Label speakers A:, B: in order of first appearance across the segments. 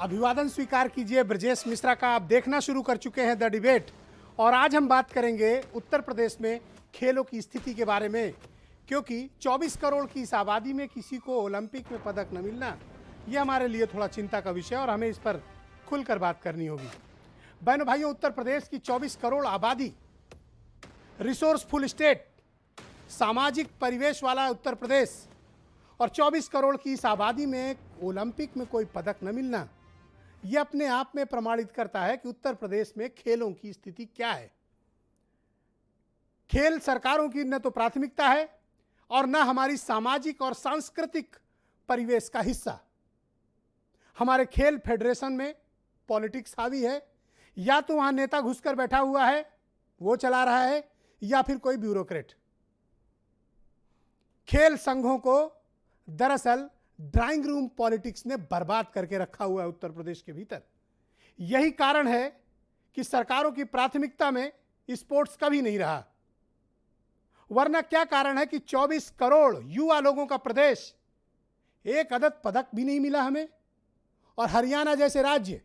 A: अभिवादन स्वीकार कीजिए ब्रजेश मिश्रा का। आप देखना शुरू कर चुके हैं द डिबेट और आज हम बात करेंगे उत्तर प्रदेश में खेलों की स्थिति के बारे में, क्योंकि 24 करोड़ की इस आबादी में किसी को ओलंपिक में पदक न मिलना ये हमारे लिए थोड़ा चिंता का विषय है और हमें इस पर खुलकर बात करनी होगी। बहनों भाइयों, उत्तर प्रदेश की 24 करोड़ आबादी, रिसोर्सफुल स्टेट, सामाजिक परिवेश वाला उत्तर प्रदेश और 24 करोड़ की इस आबादी में ओलंपिक में कोई पदक न मिलना, यह अपने आप में प्रमाणित करता है कि उत्तर प्रदेश में खेलों की स्थिति क्या है। खेल सरकारों की न तो प्राथमिकता है और न हमारी सामाजिक और सांस्कृतिक परिवेश का हिस्सा। हमारे खेल फेडरेशन में पॉलिटिक्स हावी है, या तो वहां नेता घुसकर बैठा हुआ है, वो चला रहा है, या फिर कोई ब्यूरोक्रेट। खेल संघों को दरअसल ड्राइंग रूम पॉलिटिक्स ने बर्बाद करके रखा हुआ है उत्तर प्रदेश के भीतर। यही कारण है कि सरकारों की प्राथमिकता में स्पोर्ट्स कभी नहीं रहा। वरना क्या कारण है कि 24 करोड़ युवा लोगों का प्रदेश, एक अदद पदक भी नहीं मिला हमें, और हरियाणा जैसे राज्य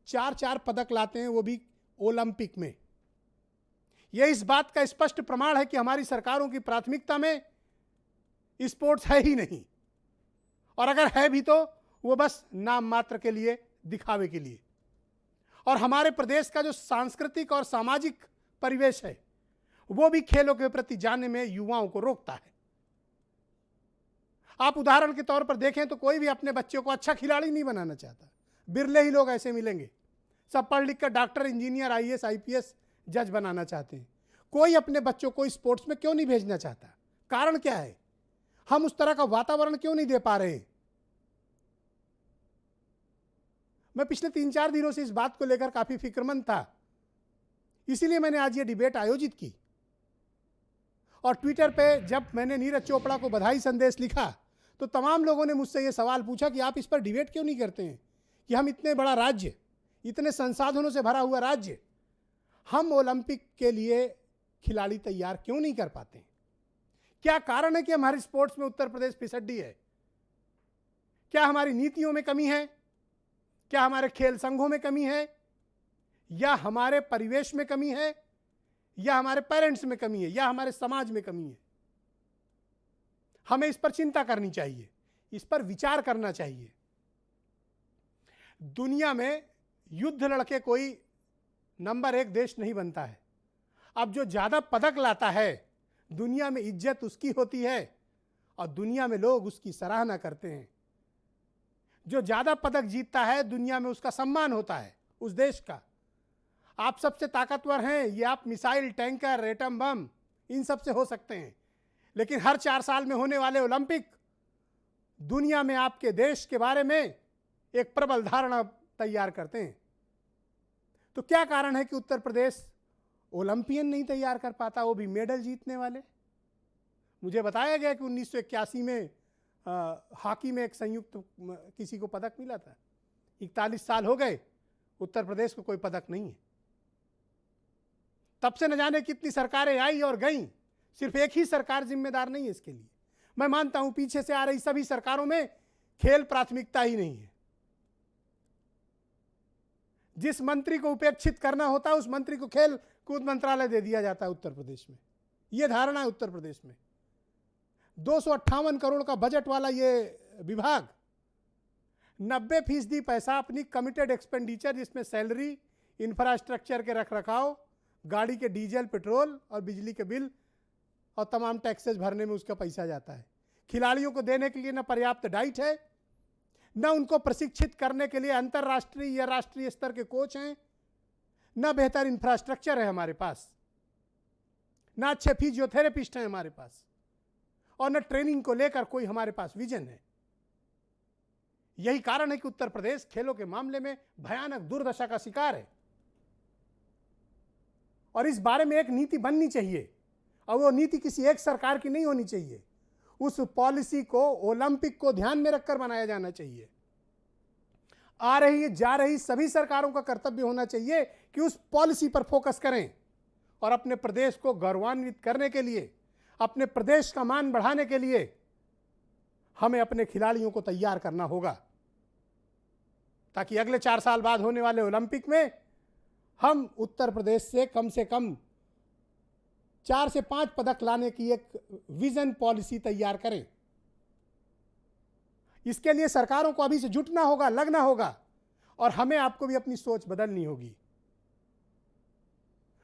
A: 4-4 पदक लाते हैं, वो भी ओलंपिक में। यह इस बात का स्पष्ट प्रमाण है कि हमारी सरकारों की प्राथमिकता में स्पोर्ट्स है ही नहीं, और अगर है भी तो वो बस नाम मात्र के लिए, दिखावे के लिए। और हमारे प्रदेश का जो सांस्कृतिक और सामाजिक परिवेश है वो भी खेलों के प्रति जाने में युवाओं को रोकता है। आप उदाहरण के तौर पर देखें तो कोई भी अपने बच्चों को अच्छा खिलाड़ी नहीं बनाना चाहता। बिरले ही लोग ऐसे मिलेंगे। सब पढ़ लिख कर डॉक्टर, इंजीनियर, आईएएस, आईपीएस, जज बनाना चाहते हैं। कोई अपने बच्चों को स्पोर्ट्स में क्यों नहीं भेजना चाहता? कारण क्या है? हम उस तरह का वातावरण क्यों नहीं दे पा रहे? मैं पिछले 3-4 दिनों से इस बात को लेकर काफी फिक्रमंद था, इसीलिए मैंने आज ये डिबेट आयोजित की। और ट्विटर पे जब मैंने नीरज चोपड़ा को बधाई संदेश लिखा तो तमाम लोगों ने मुझसे ये सवाल पूछा कि आप इस पर डिबेट क्यों नहीं करते हैं, कि हम इतने बड़ा राज्य, इतने संसाधनों से भरा हुआ राज्य, हम ओलंपिक के लिए खिलाड़ी तैयार क्यों नहीं कर पाते? क्या कारण है कि हमारी स्पोर्ट्स में उत्तर प्रदेश फिसड्डी है? क्या हमारी नीतियों में कमी है? क्या हमारे खेल संघों में कमी है? या हमारे परिवेश में कमी है? या हमारे पेरेंट्स में कमी है? या हमारे समाज में कमी है? हमें इस पर चिंता करनी चाहिए, इस पर विचार करना चाहिए। दुनिया में युद्ध लड़के कोई नंबर 1 देश नहीं बनता है। अब जो ज्यादा पदक लाता है, दुनिया में इज्जत उसकी होती है और दुनिया में लोग उसकी सराहना करते हैं। जो ज्यादा पदक जीतता है, दुनिया में उसका सम्मान होता है, उस देश का। आप सबसे ताकतवर हैं, ये आप मिसाइल, टैंकर, एटम बम, इन सब से हो सकते हैं, लेकिन हर 4 साल में होने वाले ओलंपिक दुनिया में आपके देश के बारे में एक प्रबल धारणा तैयार करते हैं। तो क्या कारण है कि उत्तर प्रदेश ओलंपियन नहीं तैयार कर पाता, वो भी मेडल जीतने वाले? मुझे बताया गया कि 1981 में हॉकी में एक संयुक्त किसी को पदक मिला था। 41 साल हो गए, उत्तर प्रदेश को कोई पदक नहीं है। तब से न जाने कितनी सरकारें आई और गईं, सिर्फ एक ही सरकार जिम्मेदार नहीं है इसके लिए। मैं मानता हूं पीछे से आ रही सभी सरकारों में खेल प्राथमिकता ही नहीं है। जिस मंत्री को उपेक्षित करना होता है उस मंत्री को खेल कूद मंत्रालय दे दिया जाता है उत्तर प्रदेश में। यह धारणा है उत्तर प्रदेश में। 258 करोड़ का बजट वाला ये विभाग 90% पैसा अपनी कमिटेड एक्सपेंडिचर, जिसमें सैलरी, इंफ्रास्ट्रक्चर के रखरखाव, गाड़ी के डीजल, पेट्रोल और बिजली के बिल और तमाम टैक्सेस भरने में उसका पैसा जाता है। खिलाड़ियों को देने के लिए न पर्याप्त डाइट है, न उनको प्रशिक्षित करने के लिए अंतर्राष्ट्रीय या राष्ट्रीय स्तर के कोच हैं, न बेहतर इंफ्रास्ट्रक्चर है हमारे पास, न अच्छे फिजियोथेरेपिस्ट हैं हमारे पास, और न ट्रेनिंग को लेकर कोई हमारे पास विजन है। यही कारण है कि उत्तर प्रदेश खेलों के मामले में भयानक दुर्दशा का शिकार है। और इस बारे में एक नीति बननी चाहिए, और वो नीति किसी एक सरकार की नहीं होनी चाहिए। उस पॉलिसी को ओलंपिक को ध्यान में रखकर बनाया जाना चाहिए। आ रही जा रही सभी सरकारों का कर्तव्य होना चाहिए कि उस पॉलिसी पर फोकस करें और अपने प्रदेश को गौरवान्वित करने के लिए, अपने प्रदेश का मान बढ़ाने के लिए हमें अपने खिलाड़ियों को तैयार करना होगा। ताकि अगले 4 साल बाद होने वाले ओलंपिक में हम उत्तर प्रदेश से कम 4 से 5 पदक लाने की एक विजन पॉलिसी तैयार करें। इसके लिए सरकारों को अभी से जुटना होगा, लगना होगा, और हमें आपको भी अपनी सोच बदलनी होगी।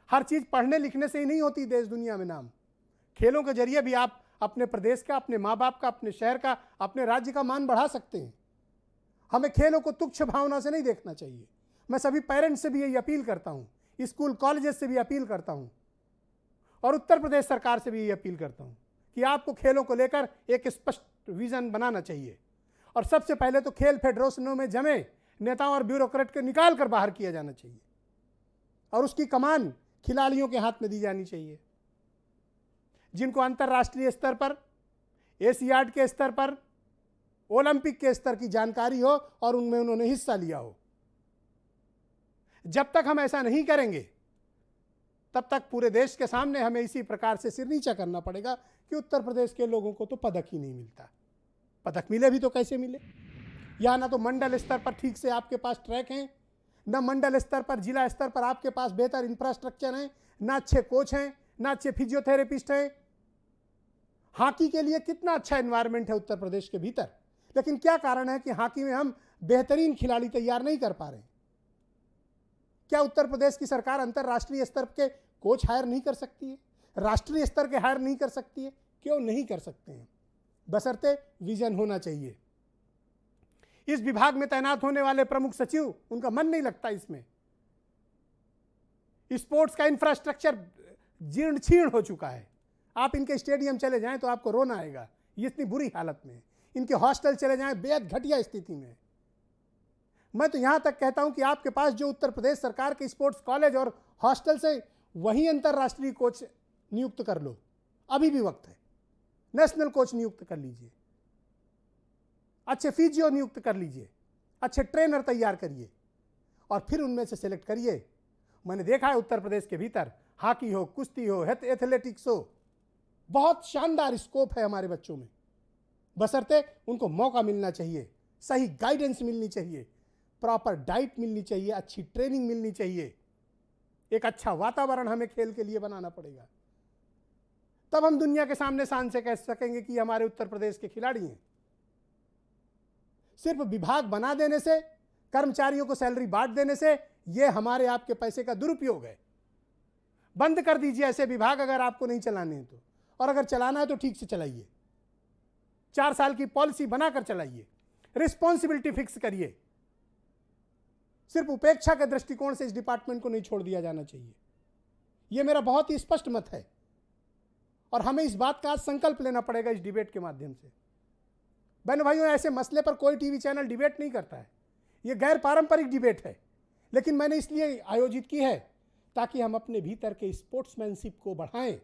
A: हर चीज पढ़ने लिखने से ही नहीं होती देश दुनिया में नाम। खेलों के जरिए भी आप अपने प्रदेश का, अपने माँ बाप का, अपने शहर का, अपने राज्य का मान बढ़ा सकते हैं। हमें खेलों को तुच्छ भावना से नहीं देखना चाहिए। मैं सभी पेरेंट्स से भी यही अपील करता हूँ, स्कूल कॉलेजेस से भी अपील करता हूँ, और उत्तर प्रदेश सरकार से भी यही अपील करता हूँ कि आपको खेलों को लेकर एक स्पष्ट विजन बनाना चाहिए। और सबसे पहले तो खेल फेडरेशनों में जमे नेताओं और ब्यूरोक्रेट को निकाल कर बाहर किया जाना चाहिए, और उसकी कमान खिलाड़ियों के हाथ में दी जानी चाहिए, जिनको अंतर्राष्ट्रीय स्तर पर, एशियाड के स्तर पर, ओलंपिक के स्तर की जानकारी हो और उनमें उन्होंने हिस्सा लिया हो। जब तक हम ऐसा नहीं करेंगे तब तक पूरे देश के सामने हमें इसी प्रकार से सिर नीचा करना पड़ेगा कि उत्तर प्रदेश के लोगों को तो पदक ही नहीं मिलता। पदक मिले भी तो कैसे मिले? या ना तो मंडल स्तर पर ठीक से आपके पास ट्रैक हैं, ना मंडल स्तर पर, जिला स्तर पर आपके पास बेहतर इंफ्रास्ट्रक्चर है, ना अच्छे कोच हैं, ना अच्छे फिजियोथेरेपिस्ट हैं। हॉकी के लिए कितना अच्छा एनवायरनमेंट है उत्तर प्रदेश के भीतर, लेकिन क्या कारण है कि हॉकी में हम बेहतरीन खिलाड़ी तैयार नहीं कर पा रहे? क्या उत्तर प्रदेश की सरकार अंतर्राष्ट्रीय स्तर के कोच हायर नहीं कर सकती है? राष्ट्रीय स्तर के हायर नहीं कर सकती है? क्यों नहीं कर सकते हैं? बशर्ते विजन होना चाहिए। इस विभाग में तैनात होने वाले प्रमुख सचिव, उनका मन नहीं लगता इसमें। स्पोर्ट्स का इंफ्रास्ट्रक्चर जीर्ण शीर्ण हो चुका है। आप इनके स्टेडियम चले जाएं तो आपको रोना आएगा, ये इतनी बुरी हालत में। इनके हॉस्टल चले जाएं, बेहद घटिया स्थिति में। मैं तो यहां तक कहता हूं कि आपके पास जो उत्तर प्रदेश सरकार के स्पोर्ट्स कॉलेज और हॉस्टल से वहीं अंतर्राष्ट्रीय कोच नियुक्त कर लो, अभी भी वक्त है। नेशनल कोच नियुक्त कर लीजिए, अच्छे फिजियो नियुक्त कर लीजिए, अच्छे ट्रेनर तैयार करिए, और फिर उनमें से सिलेक्ट करिए। मैंने देखा है उत्तर प्रदेश के भीतर हॉकी हो, कुश्ती हो, एथलेटिक्स हो, बहुत शानदार स्कोप है हमारे बच्चों में। बशर्ते उनको मौका मिलना चाहिए, सही गाइडेंस मिलनी चाहिए, प्रॉपर डाइट मिलनी चाहिए, अच्छी ट्रेनिंग मिलनी चाहिए, एक अच्छा वातावरण हमें खेल के लिए बनाना पड़ेगा। तब हम दुनिया के सामने शान से कह सकेंगे कि हमारे उत्तर प्रदेश के खिलाड़ी हैं। सिर्फ विभाग बना देने से, कर्मचारियों को सैलरी बांट देने से, यह हमारे आपके पैसे का दुरुपयोग है। बंद कर दीजिए ऐसे विभाग अगर आपको नहीं चलाने हैं तो, और अगर चलाना है तो ठीक से चलाइए। 4 साल की पॉलिसी बनाकर चलाइए, रिस्पॉन्सिबिलिटी फिक्स करिए। सिर्फ उपेक्षा के दृष्टिकोण से इस डिपार्टमेंट को नहीं छोड़ दिया जाना चाहिए। यह मेरा बहुत ही स्पष्ट मत है, और हमें इस बात का आज संकल्प लेना पड़ेगा इस डिबेट के माध्यम से। बहनों भाइयों, ऐसे मसले पर कोई टीवी चैनल डिबेट नहीं करता है। यह गैर पारंपरिक डिबेट है, लेकिन मैंने इसलिए आयोजित की है ताकि हम अपने भीतर के स्पोर्ट्समैनशिप को बढ़ाएं,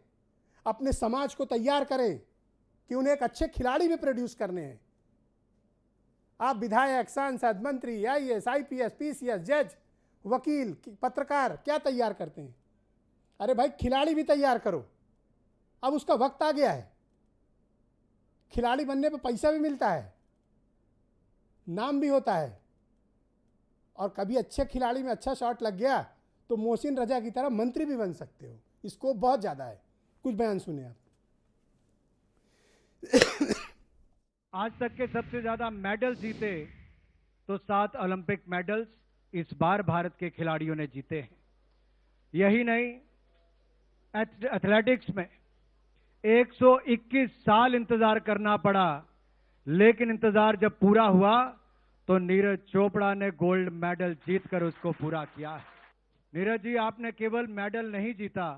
A: अपने समाज को तैयार करें कि उन्हें एक अच्छे खिलाड़ी भी प्रोड्यूस करने हैं। आप विधायक, सांसद, मंत्री, आईएएस, आईपीएस, पीसीएस, जज, वकील, पत्रकार क्या तैयार करते हैं? अरे भाई, खिलाड़ी भी तैयार करो। अब उसका वक्त आ गया है। खिलाड़ी बनने पे पैसा भी मिलता है, नाम भी होता है, और कभी अच्छे खिलाड़ी में अच्छा शॉट लग गया तो मोहसिन रजा की तरह मंत्री भी बन सकते हो। स्कोप बहुत ज्यादा है। कुछ बयान सुने आप।
B: आज तक के सबसे ज्यादा मेडल जीते तो 7 ओलंपिक मेडल्स इस बार भारत के खिलाड़ियों ने जीते हैं। यही नहीं, एथलेटिक्स में 121 साल इंतजार करना पड़ा, लेकिन इंतजार जब पूरा हुआ तो नीरज चोपड़ा ने गोल्ड मेडल जीतकर उसको पूरा किया है। नीरज जी, आपने केवल मेडल नहीं जीता,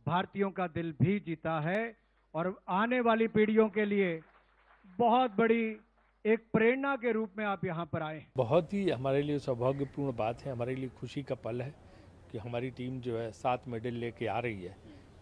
B: भारतीयों का दिल भी जीता है, और आने वाली पीढ़ियों के लिए बहुत बड़ी एक प्रेरणा के रूप में आप यहाँ पर आए।
C: बहुत ही हमारे लिए सौभाग्यपूर्ण बात है, हमारे लिए खुशी का पल है कि हमारी टीम जो है 7 मेडल लेके आ रही है,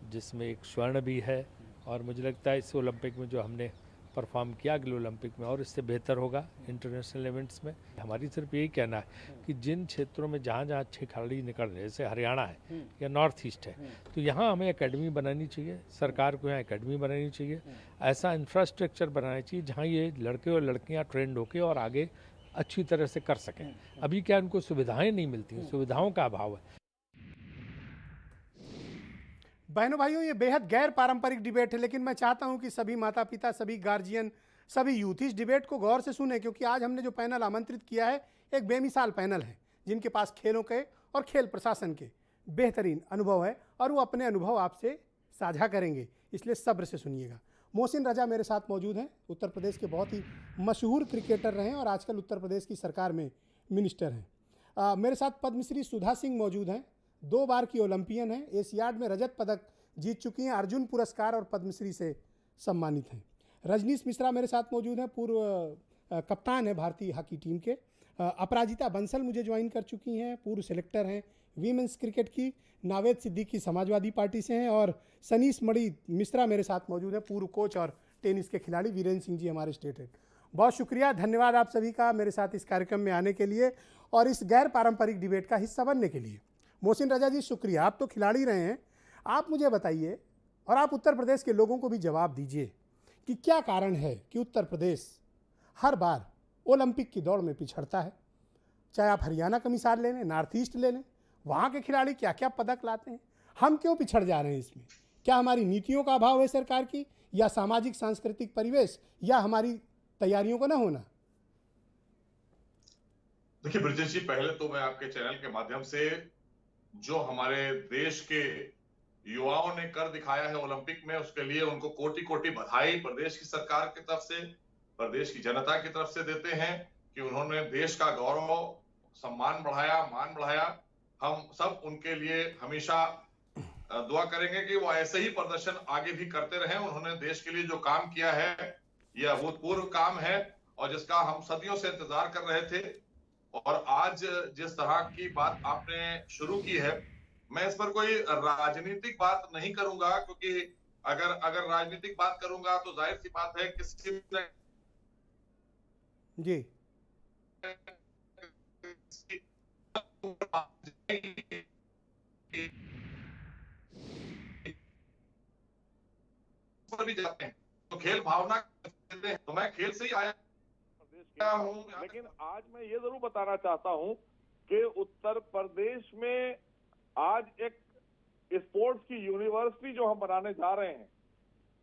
C: जिसमें एक स्वर्ण भी है, और मुझे लगता है इस ओलंपिक में जो हमने परफॉर्म किया अगले ओलंपिक में और इससे बेहतर होगा इंटरनेशनल इवेंट्स में। हमारी सिर्फ यही कहना है कि जिन क्षेत्रों में जहाँ जहाँ अच्छे खिलाड़ी निकल रहे हैं, जैसे हरियाणा है या नॉर्थ ईस्ट है, तो यहाँ हमें एकेडमी बनानी चाहिए, सरकार को यहाँ एकेडमी बनानी चाहिए, ऐसा इंफ्रास्ट्रक्चर बनाना चाहिए जहाँ ये लड़के और लड़कियाँ ट्रेंड होके और आगे अच्छी तरह से कर सकें। अभी क्या उनको सुविधाएं नहीं मिलती, सुविधाओं का अभाव है।
A: बहनों भाइयों, ये बेहद गैर पारंपरिक डिबेट है, लेकिन मैं चाहता हूं कि सभी माता पिता, सभी गार्जियन, सभी यूथ इस डिबेट को गौर से सुने, क्योंकि आज हमने जो पैनल आमंत्रित किया है एक बेमिसाल पैनल है, जिनके पास खेलों के और खेल प्रशासन के बेहतरीन अनुभव है और वो अपने अनुभव आपसे साझा करेंगे, इसलिए सब्र से सुनिएगा। मोहसिन रजा मेरे साथ मौजूद हैं, उत्तर प्रदेश के बहुत ही मशहूर क्रिकेटर रहे हैं और आजकल उत्तर प्रदेश की सरकार में मिनिस्टर हैं। मेरे साथ पद्मश्री सुधा सिंह मौजूद हैं, 2 बार की ओलंपियन हैं, एशियाड में रजत पदक जीत चुकी हैं, अर्जुन पुरस्कार और पद्मश्री से सम्मानित हैं। रजनीश मिश्रा मेरे साथ मौजूद हैं, पूर्व कप्तान है भारतीय हॉकी टीम के। अपराजिता बंसल मुझे ज्वाइन कर चुकी हैं, पूर्व सेलेक्टर हैं वीमेंस क्रिकेट की। नावेद सिद्दीकी समाजवादी पार्टी से हैं और सनीस मणि मिश्रा मेरे साथ मौजूद हैं, पूर्व कोच और टेनिस के खिलाड़ी। वीरेंद्र सिंह जी हमारे स्टेट हेड। बहुत शुक्रिया, धन्यवाद आप सभी का मेरे साथ इस कार्यक्रम में आने के लिए और इस गैर पारंपरिक डिबेट का हिस्सा बनने के लिए। मोहसिन रजा जी शुक्रिया, आप तो खिलाड़ी रहे हैं, आप मुझे बताइए और आप उत्तर प्रदेश के लोगों को भी जवाब दीजिए कि क्या कारण है कि उत्तर प्रदेश हर बार ओलंपिक की दौड़ में पिछड़ता है। चाहे आप हरियाणा का मिसाल ले लें, नॉर्थ ईस्ट ले लें, वहाँ के खिलाड़ी क्या क्या पदक लाते हैं, हम क्यों पिछड़ जा रहे हैं इसमें? क्या हमारी नीतियों का अभाव है सरकार की, या सामाजिक सांस्कृतिक परिवेश, या हमारी तैयारियों का न होना?
D: देखिए ब्रजेश जी, पहले तो मैं आपके चैनल के माध्यम से जो हमारे देश के युवाओं ने कर दिखाया है ओलंपिक में, उसके लिए उनको कोटि कोटि बधाई प्रदेश की सरकार की तरफ से, प्रदेश की जनता की तरफ से देते हैं कि उन्होंने देश का गौरव, सम्मान बढ़ाया, मान बढ़ाया। हम सब उनके लिए हमेशा दुआ करेंगे कि वो ऐसे ही प्रदर्शन आगे भी करते रहें। उन्होंने देश के लिए जो काम किया है यह अभूतपूर्व काम है और जिसका हम सदियों से इंतजार कर रहे थे। और आज जिस तरह की बात आपने शुरू की है, मैं इस पर कोई राजनीतिक बात नहीं करूंगा, क्योंकि अगर राजनीतिक बात करूंगा तो जाहिर सी बात है किसी
A: जी
D: पर भी जाते हैं तो खेल भावना देते हैं, तो मैं खेल से ही आया हूँ।
E: लेकिन आज मैं ये जरूर बताना चाहता हूँ कि उत्तर प्रदेश में आज एक स्पोर्ट्स की यूनिवर्सिटी जो हम बनाने जा रहे हैं,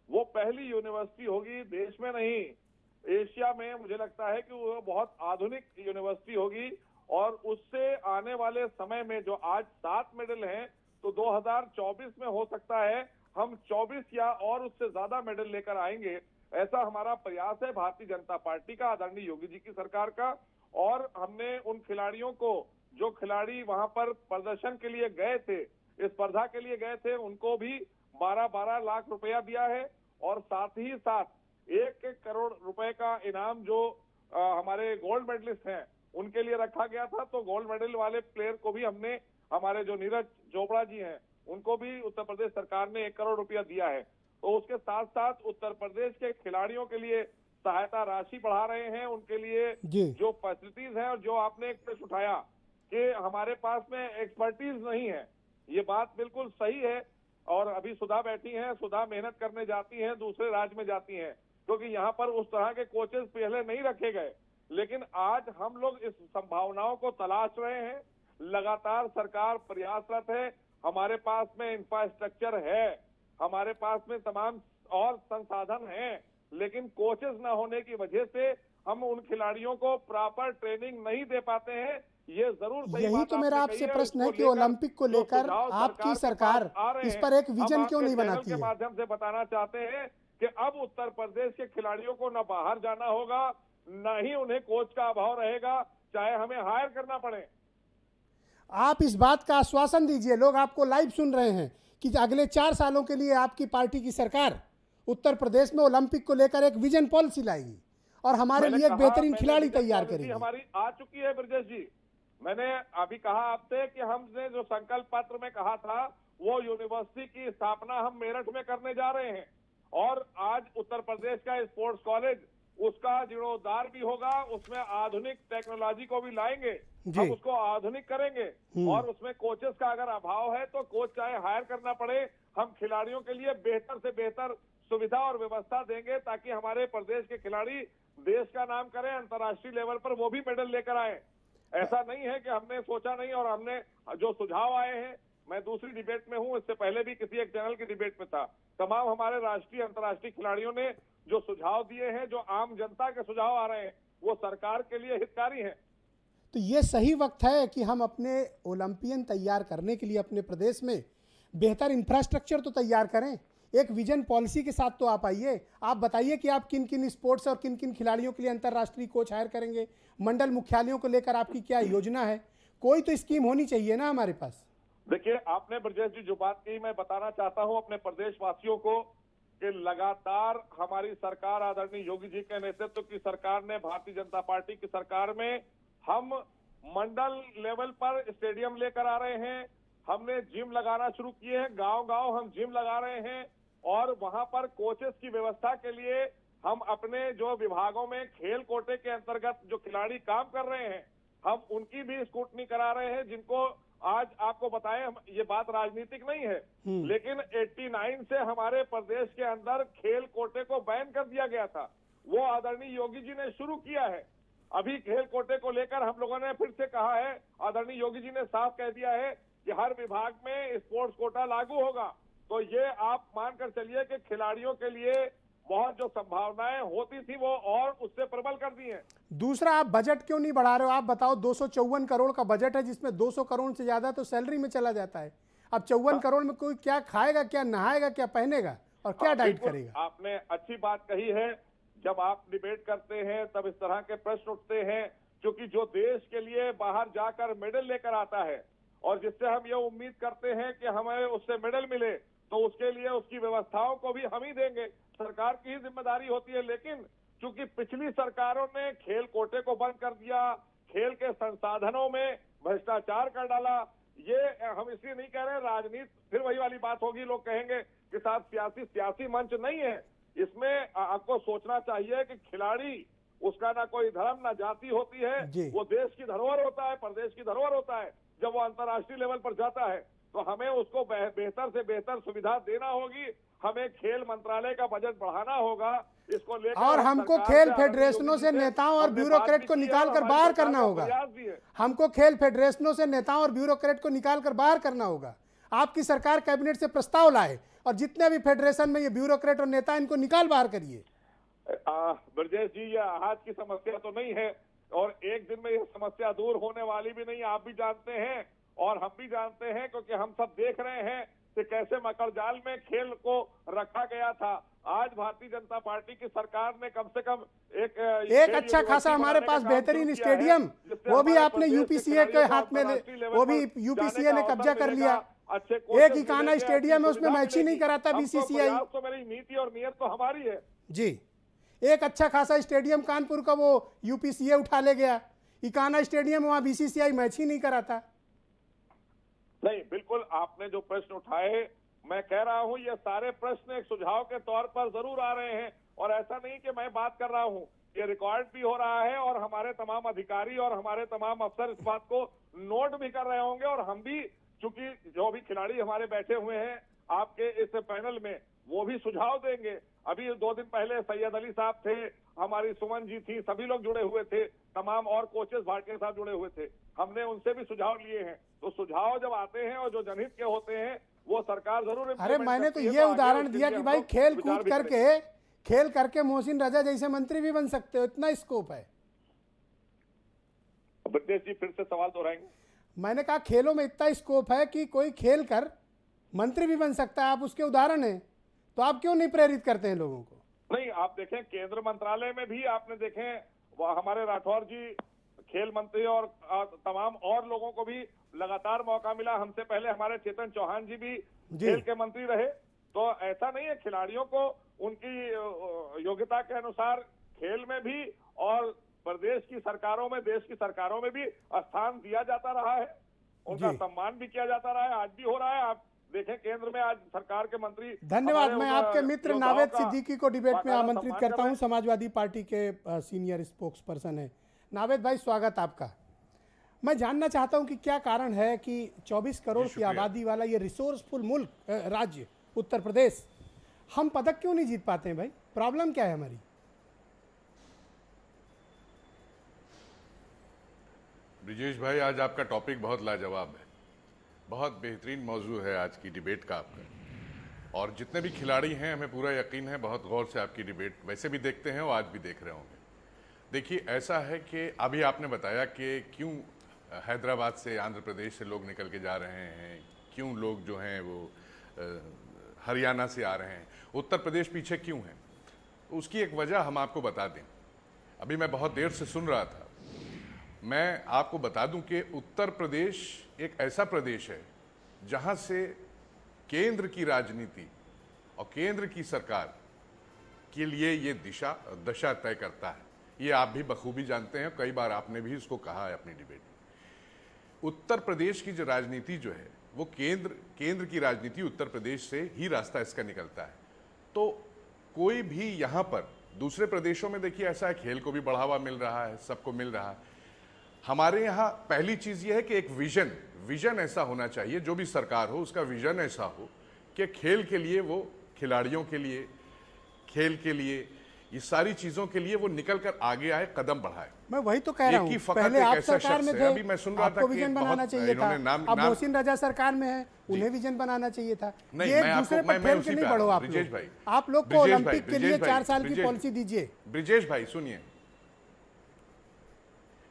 E: वो पहली यूनिवर्सिटी होगी देश में नहीं, एशिया में। मुझे लगता है कि वो बहुत आधुनिक यूनिवर्सिटी होगी और उससे आने वाले समय में जो आज 7 मेडल हैं, तो 2024 में हो सकता है हम 24 या और उससे ज्यादा मेडल लेकर आएंगे। ऐसा हमारा प्रयास है भारतीय जनता पार्टी का, आदरणीय योगी जी की सरकार का। और हमने उन खिलाड़ियों को, जो खिलाड़ी वहां पर प्रदर्शन के लिए गए थे, स्पर्धा के लिए गए थे, उनको भी 12-12 लाख रुपया दिया है और साथ ही साथ 1 करोड़ रुपए का इनाम जो हमारे गोल्ड मेडलिस्ट हैं उनके लिए रखा गया था। तो गोल्ड मेडल वाले प्लेयर को भी हमने, हमारे जो नीरज चोपड़ा जी हैं, उनको भी उत्तर प्रदेश सरकार ने 1 करोड़ रुपया दिया है। तो उसके साथ साथ उत्तर प्रदेश के खिलाड़ियों के लिए सहायता राशि बढ़ा रहे हैं, उनके लिए जो फैसिलिटीज हैं। और जो आपने एक प्रश्न उठाया कि हमारे पास में एक्सपर्टीज नहीं है, ये बात बिल्कुल सही है। और अभी सुधा बैठी हैं, सुधा मेहनत करने जाती हैं, दूसरे राज्य में जाती हैं, क्योंकि यहाँ पर उस तरह के कोचेस पहले नहीं रखे गए। लेकिन आज हम लोग इस संभावनाओं को तलाश रहे हैं, लगातार सरकार प्रयासरत है। हमारे पास में इंफ्रास्ट्रक्चर है, हमारे पास में तमाम और संसाधन हैं, लेकिन कोचेस न होने की वजह से हम उन खिलाड़ियों को प्रॉपर ट्रेनिंग नहीं दे पाते हैं। ये जरूर सही
A: यही
E: बात
A: तो मेरा
E: आपने
A: आपसे
E: कही है।
A: प्रश्न है
E: उसको
A: कि ओलंपिक को लेकर आपकी सरकार इस पर एक विजन क्यों नहीं बनाती
E: के
A: है?
E: माध्यम से बताना चाहते हैं कि अब उत्तर प्रदेश के खिलाड़ियों को न बाहर जाना होगा, न ही उन्हें कोच का अभाव रहेगा, चाहे हमें हायर करना पड़े।
A: आप इस बात का आश्वासन दीजिए, लोग आपको लाइव सुन रहे हैं, कि अगले 4 सालों के लिए आपकी पार्टी की सरकार उत्तर प्रदेश में ओलंपिक को लेकर एक विजन पॉलिसी लाएगी और हमारे लिए एक बेहतरीन खिलाड़ी तैयार करेगी।
E: हमारी आ चुकी है ब्रजेश जी। मैंने अभी कहा आपसे कि हमने जो संकल्प पत्र में कहा था, वो यूनिवर्सिटी की स्थापना हम मेरठ में करने जा रहे हैं। और आज उत्तर प्रदेश का स्पोर्ट्स कॉलेज, उसका जीर्णोद्धार भी होगा, उसमें आधुनिक टेक्नोलॉजी को भी लाएंगे, हम उसको आधुनिक करेंगे। और उसमें कोचेस का अगर अभाव है तो कोच चाहे हायर करना पड़े, हम खिलाड़ियों के लिए बेहतर से बेहतर सुविधा और व्यवस्था देंगे ताकि हमारे प्रदेश के खिलाड़ी देश का नाम करें, अंतर्राष्ट्रीय लेवल पर वो भी मेडल लेकर आए। ऐसा नहीं है कि हमने सोचा नहीं और हमने जो सुझाव आए हैं, मैं दूसरी डिबेट में हूं, इससे पहले भी किसी एक चैनल की डिबेट में था, तमाम हमारे राष्ट्रीय अंतर्राष्ट्रीय खिलाड़ियों ने जो सुझाव दिए हैं, जो आम जनता के सुझाव आ रहे हैं, वो सरकार के लिए हितकारी हैं।
A: तो ये सही वक्त है कि हम अपने ओलंपियन तैयार करने के लिए अपने प्रदेश में बेहतर इंफ्रास्ट्रक्चर तो तैयार करें। एक विजन पॉलिसी के साथ तो आप आइए, आप बताइए कि आप किन किन स्पोर्ट्स और किन किन खिलाड़ियों के लिए अंतर्राष्ट्रीय कोच हायर करेंगे, मंडल मुख्यालयों को लेकर आपकी क्या योजना है, कोई तो स्कीम होनी चाहिए ना हमारे पास।
E: देखिए, आपने ब्रजेश जी जो बात की, मैं बताना चाहता हूं अपने प्रदेश वासियों को कि लगातार हमारी सरकार, आदरणीय योगी जी के नेतृत्व की सरकार ने, भारतीय जनता पार्टी की सरकार में हम मंडल लेवल पर स्टेडियम लेकर आ रहे हैं, हमने जिम लगाना शुरू किए हैं, गांव-गांव हम जिम लगा रहे हैं और वहां पर कोचेस की व्यवस्था के लिए हम अपने जो विभागों में खेल कोटे के अंतर्गत जो खिलाड़ी काम कर रहे हैं, हम उनकी भी स्क्रूटनी करा रहे हैं, जिनको आज आपको बताएं, ये बात राजनीतिक नहीं है, लेकिन 89 से हमारे प्रदेश के अंदर खेल कोटे को बैन कर दिया गया था, वो आदरणीय योगी जी ने शुरू किया है। अभी खेल कोटे को लेकर हम लोगों ने फिर से कहा है, आदरणीय योगी जी ने साफ कह दिया है कि हर विभाग में स्पोर्ट्स कोटा लागू होगा। तो ये आप मानकर चलिए कि खिलाड़ियों के लिए बहुत जो संभावनाएं होती थी वो और उससे प्रबल कर दी हैं।
A: दूसरा, आप बजट क्यों नहीं बढ़ा रहे हो? आप बताओ, 254 करोड़ का बजट है जिसमें 200 करोड़ से ज्यादा तो सैलरी में चला जाता है। अब 54 करोड़ में कोई क्या खाएगा, क्या नहाएगा, क्या पहनेगा और क्या डाइट करेगा?
E: आपने अच्छी बात कही है। जब आप डिबेट करते हैं तब इस तरह के प्रश्न उठते हैं, क्योंकि जो देश के लिए बाहर जाकर मेडल लेकर आता है और जिससे हम ये उम्मीद करते हैं कि हमें उससे मेडल मिले, तो उसके लिए उसकी व्यवस्थाओं को भी हम ही देंगे, सरकार की ही जिम्मेदारी होती है। लेकिन चूंकि पिछली सरकारों ने खेल कोटे को बंद कर दिया, खेल के संसाधनों में भ्रष्टाचार कर डाला, ये हम इसलिए नहीं कह रहे राजनीति, फिर वही वाली बात होगी, लोग कहेंगे कि साहब सियासी मंच नहीं है। इसमें आपको सोचना चाहिए कि खिलाड़ी, उसका ना कोई धर्म ना जाति होती है, वो देश की धरोहर होता है, प्रदेश की धरोहर होता है। जब वो अंतर्राष्ट्रीय लेवल पर जाता है तो हमें उसको बेहतर से बेहतर सुविधा देना होगी, हमें खेल मंत्रालय का बजट बढ़ाना होगा, इसको लेकर
A: और हमको खेल फेडरेशनों से नेताओं और ब्यूरोक्रेट को निकाल कर बाहर करना होगा। हमको खेल फेडरेशनों से नेताओं और ब्यूरोक्रेट को निकाल कर बाहर करना होगा। आपकी सरकार कैबिनेट से प्रस्ताव लाए और जितने भी फेडरेशन में ये ब्यूरोक्रेट और नेता, इनको निकाल बाहर करिए।
E: ब्रजेश जी, ये आज की समस्या तो नहीं है और एक दिन में ये समस्या दूर होने वाली भी नहीं, आप भी जानते हैं और हम भी जानते हैं, क्योंकि हम सब देख रहे हैं कि कैसे मकड़जाल में खेल को रखा गया था। आज भारतीय जनता पार्टी की सरकार ने कम से कम एक
A: अच्छा खासा हमारे पास बेहतरीन स्टेडियम, वो भी आपने यूपीसीए के हाथ में, वो भी यूपीसीए ने कब्जा कर लिया। एक इकाना स्टेडियम है, उसमें मैच ही नहीं कराता बीसीसीआई।
E: तो मेरी नीति और नियत तो हमारी है
A: जी। एक अच्छा खासा स्टेडियम कानपुर का वो यूपीसीए उठा ले गया, इकाना स्टेडियम, वहां बीसीसीआई मैच ही नहीं कराता।
E: नहीं, बिल्कुल आपने जो प्रश्न उठाए, मैं कह रहा हूं ये सारे प्रश्न एक सुझाव के तौर पर जरूर आ रहे हैं और ऐसा नहीं कि मैं बात कर रहा हूं, ये रिकॉर्ड भी हो रहा है और हमारे तमाम अधिकारी और हमारे तमाम अफसर इस बात को नोट भी कर रहे होंगे और हम भी, चूंकि जो भी खिलाड़ी हमारे बैठे हुए हैं आपके इस पैनल में, वो भी सुझाव देंगे। अभी 2 दिन पहले सैयद अली साहब थे, हमारी सुमन जी थी, सभी लोग जुड़े हुए थे, तमाम और कोचेस भाटिया साहब जुड़े हुए थे, हमने उनसे भी सुझाव लिए हैं। तो सुझाव जब आते हैं और जो जनहित के होते हैं वो सरकार जरूर।
A: अरे मैंने तो ये उदाहरण दिया कि भाई खेल कूद करके, खेल करके मोहसिन रजा जैसे मंत्री भी बन सकते हो, इतना स्कोप है।
E: ब्रजेश जी फिर से सवाल दोहराएंगे?
A: मैंने कहा खेलों में इतना स्कोप है कि कोई खेल कर मंत्री भी बन सकता है, आप उसके उदाहरण हैं, तो आप क्यों नहीं प्रेरित करते हैं लोगों को?
E: नहीं, आप देखें केंद्र मंत्रालय में भी आपने देखें हमारे राठौर जी खेल मंत्री और तमाम और लोगों को भी लगातार मौका मिला। हमसे पहले हमारे चेतन चौहान जी भी खेल के मंत्री रहे। तो ऐसा नहीं है, खिलाड़ियों को उनकी योग्यता के अनुसार खेल में भी और प्रदेश की सरकारों में, देश की सरकारों में भी स्थान दिया जाता रहा है, उनका सम्मान भी किया जाता रहा है, आज भी हो रहा है। आप देखें केंद्र में आज सरकार के मंत्री।
A: धन्यवाद। मैं आपके मित्र नावेद सिद्दीकी को डिबेट में आमंत्रित करता हूं, समाजवादी पार्टी के सीनियर स्पोक्स पर्सन है। नावेद भाई, स्वागत आपका। मैं जानना चाहता हूं कि क्या कारण है कि 24 करोड़ की आबादी वाला ये रिसोर्सफुल मुल्क, राज्य उत्तर प्रदेश, हम पदक क्यों नहीं जीत पाते हैं भाई? प्रॉब्लम क्या है हमारी?
F: ब्रिजेश भाई, आज आपका टॉपिक बहुत लाजवाब है, बहुत बेहतरीन मौजू है आज की डिबेट का आपका। और जितने भी खिलाड़ी हैं, हमें पूरा यकीन है बहुत गौर से आपकी डिबेट वैसे भी देखते हैं और आज भी देख रहे होंगे। देखिए, ऐसा है कि अभी आपने बताया कि क्यों हैदराबाद से, आंध्र प्रदेश से लोग निकल के जा रहे हैं, क्यों लोग जो हैं वो हरियाणा से आ रहे हैं, उत्तर प्रदेश पीछे क्यों है। उसकी एक वजह हम आपको बता दें। अभी मैं बहुत देर से सुन रहा था, मैं आपको बता दूं कि उत्तर प्रदेश एक ऐसा प्रदेश है जहां से केंद्र की राजनीति और केंद्र की सरकार के लिए ये दशा तय करता है। ये आप भी बखूबी जानते हैं, कई बार आपने भी इसको कहा है अपनी डिबेट में। उत्तर प्रदेश की जो राजनीति जो है वो केंद्र की राजनीति उत्तर प्रदेश से ही रास्ता इसका निकलता है। तो कोई भी यहाँ पर, दूसरे प्रदेशों में देखिए ऐसा है, खेल को भी बढ़ावा मिल रहा है, सबको मिल रहा है। हमारे यहाँ पहली चीज ये है कि एक विजन ऐसा होना चाहिए, जो भी सरकार हो उसका विजन ऐसा हो कि खेल के लिए, वो खिलाड़ियों के लिए, खेल के लिए, ये सारी चीजों के लिए वो निकल कर आगे आए, कदम बढ़ाए।
A: मैं वही तो कह रहा हूँ, पहले आप सरकार में थे,
F: अभी मैं सुन रहा था
A: आपको
F: कि
A: विजन बनाना चाहिए था। अब मोहसिन रजा सरकार में है, उन्हें विजन बनाना चाहिए था।
F: नहीं,
A: ये
F: मैं
A: दूसरे
F: आपको
A: पर ठेल के नहीं बढ़ो आप
F: ब्रिजेश
A: लोग।
F: भाई,
A: आप लोग को ओलंपिक के लिए 4 साल की पॉलिसी दीजिए।
F: ब्रिजेश भाई सुनिए,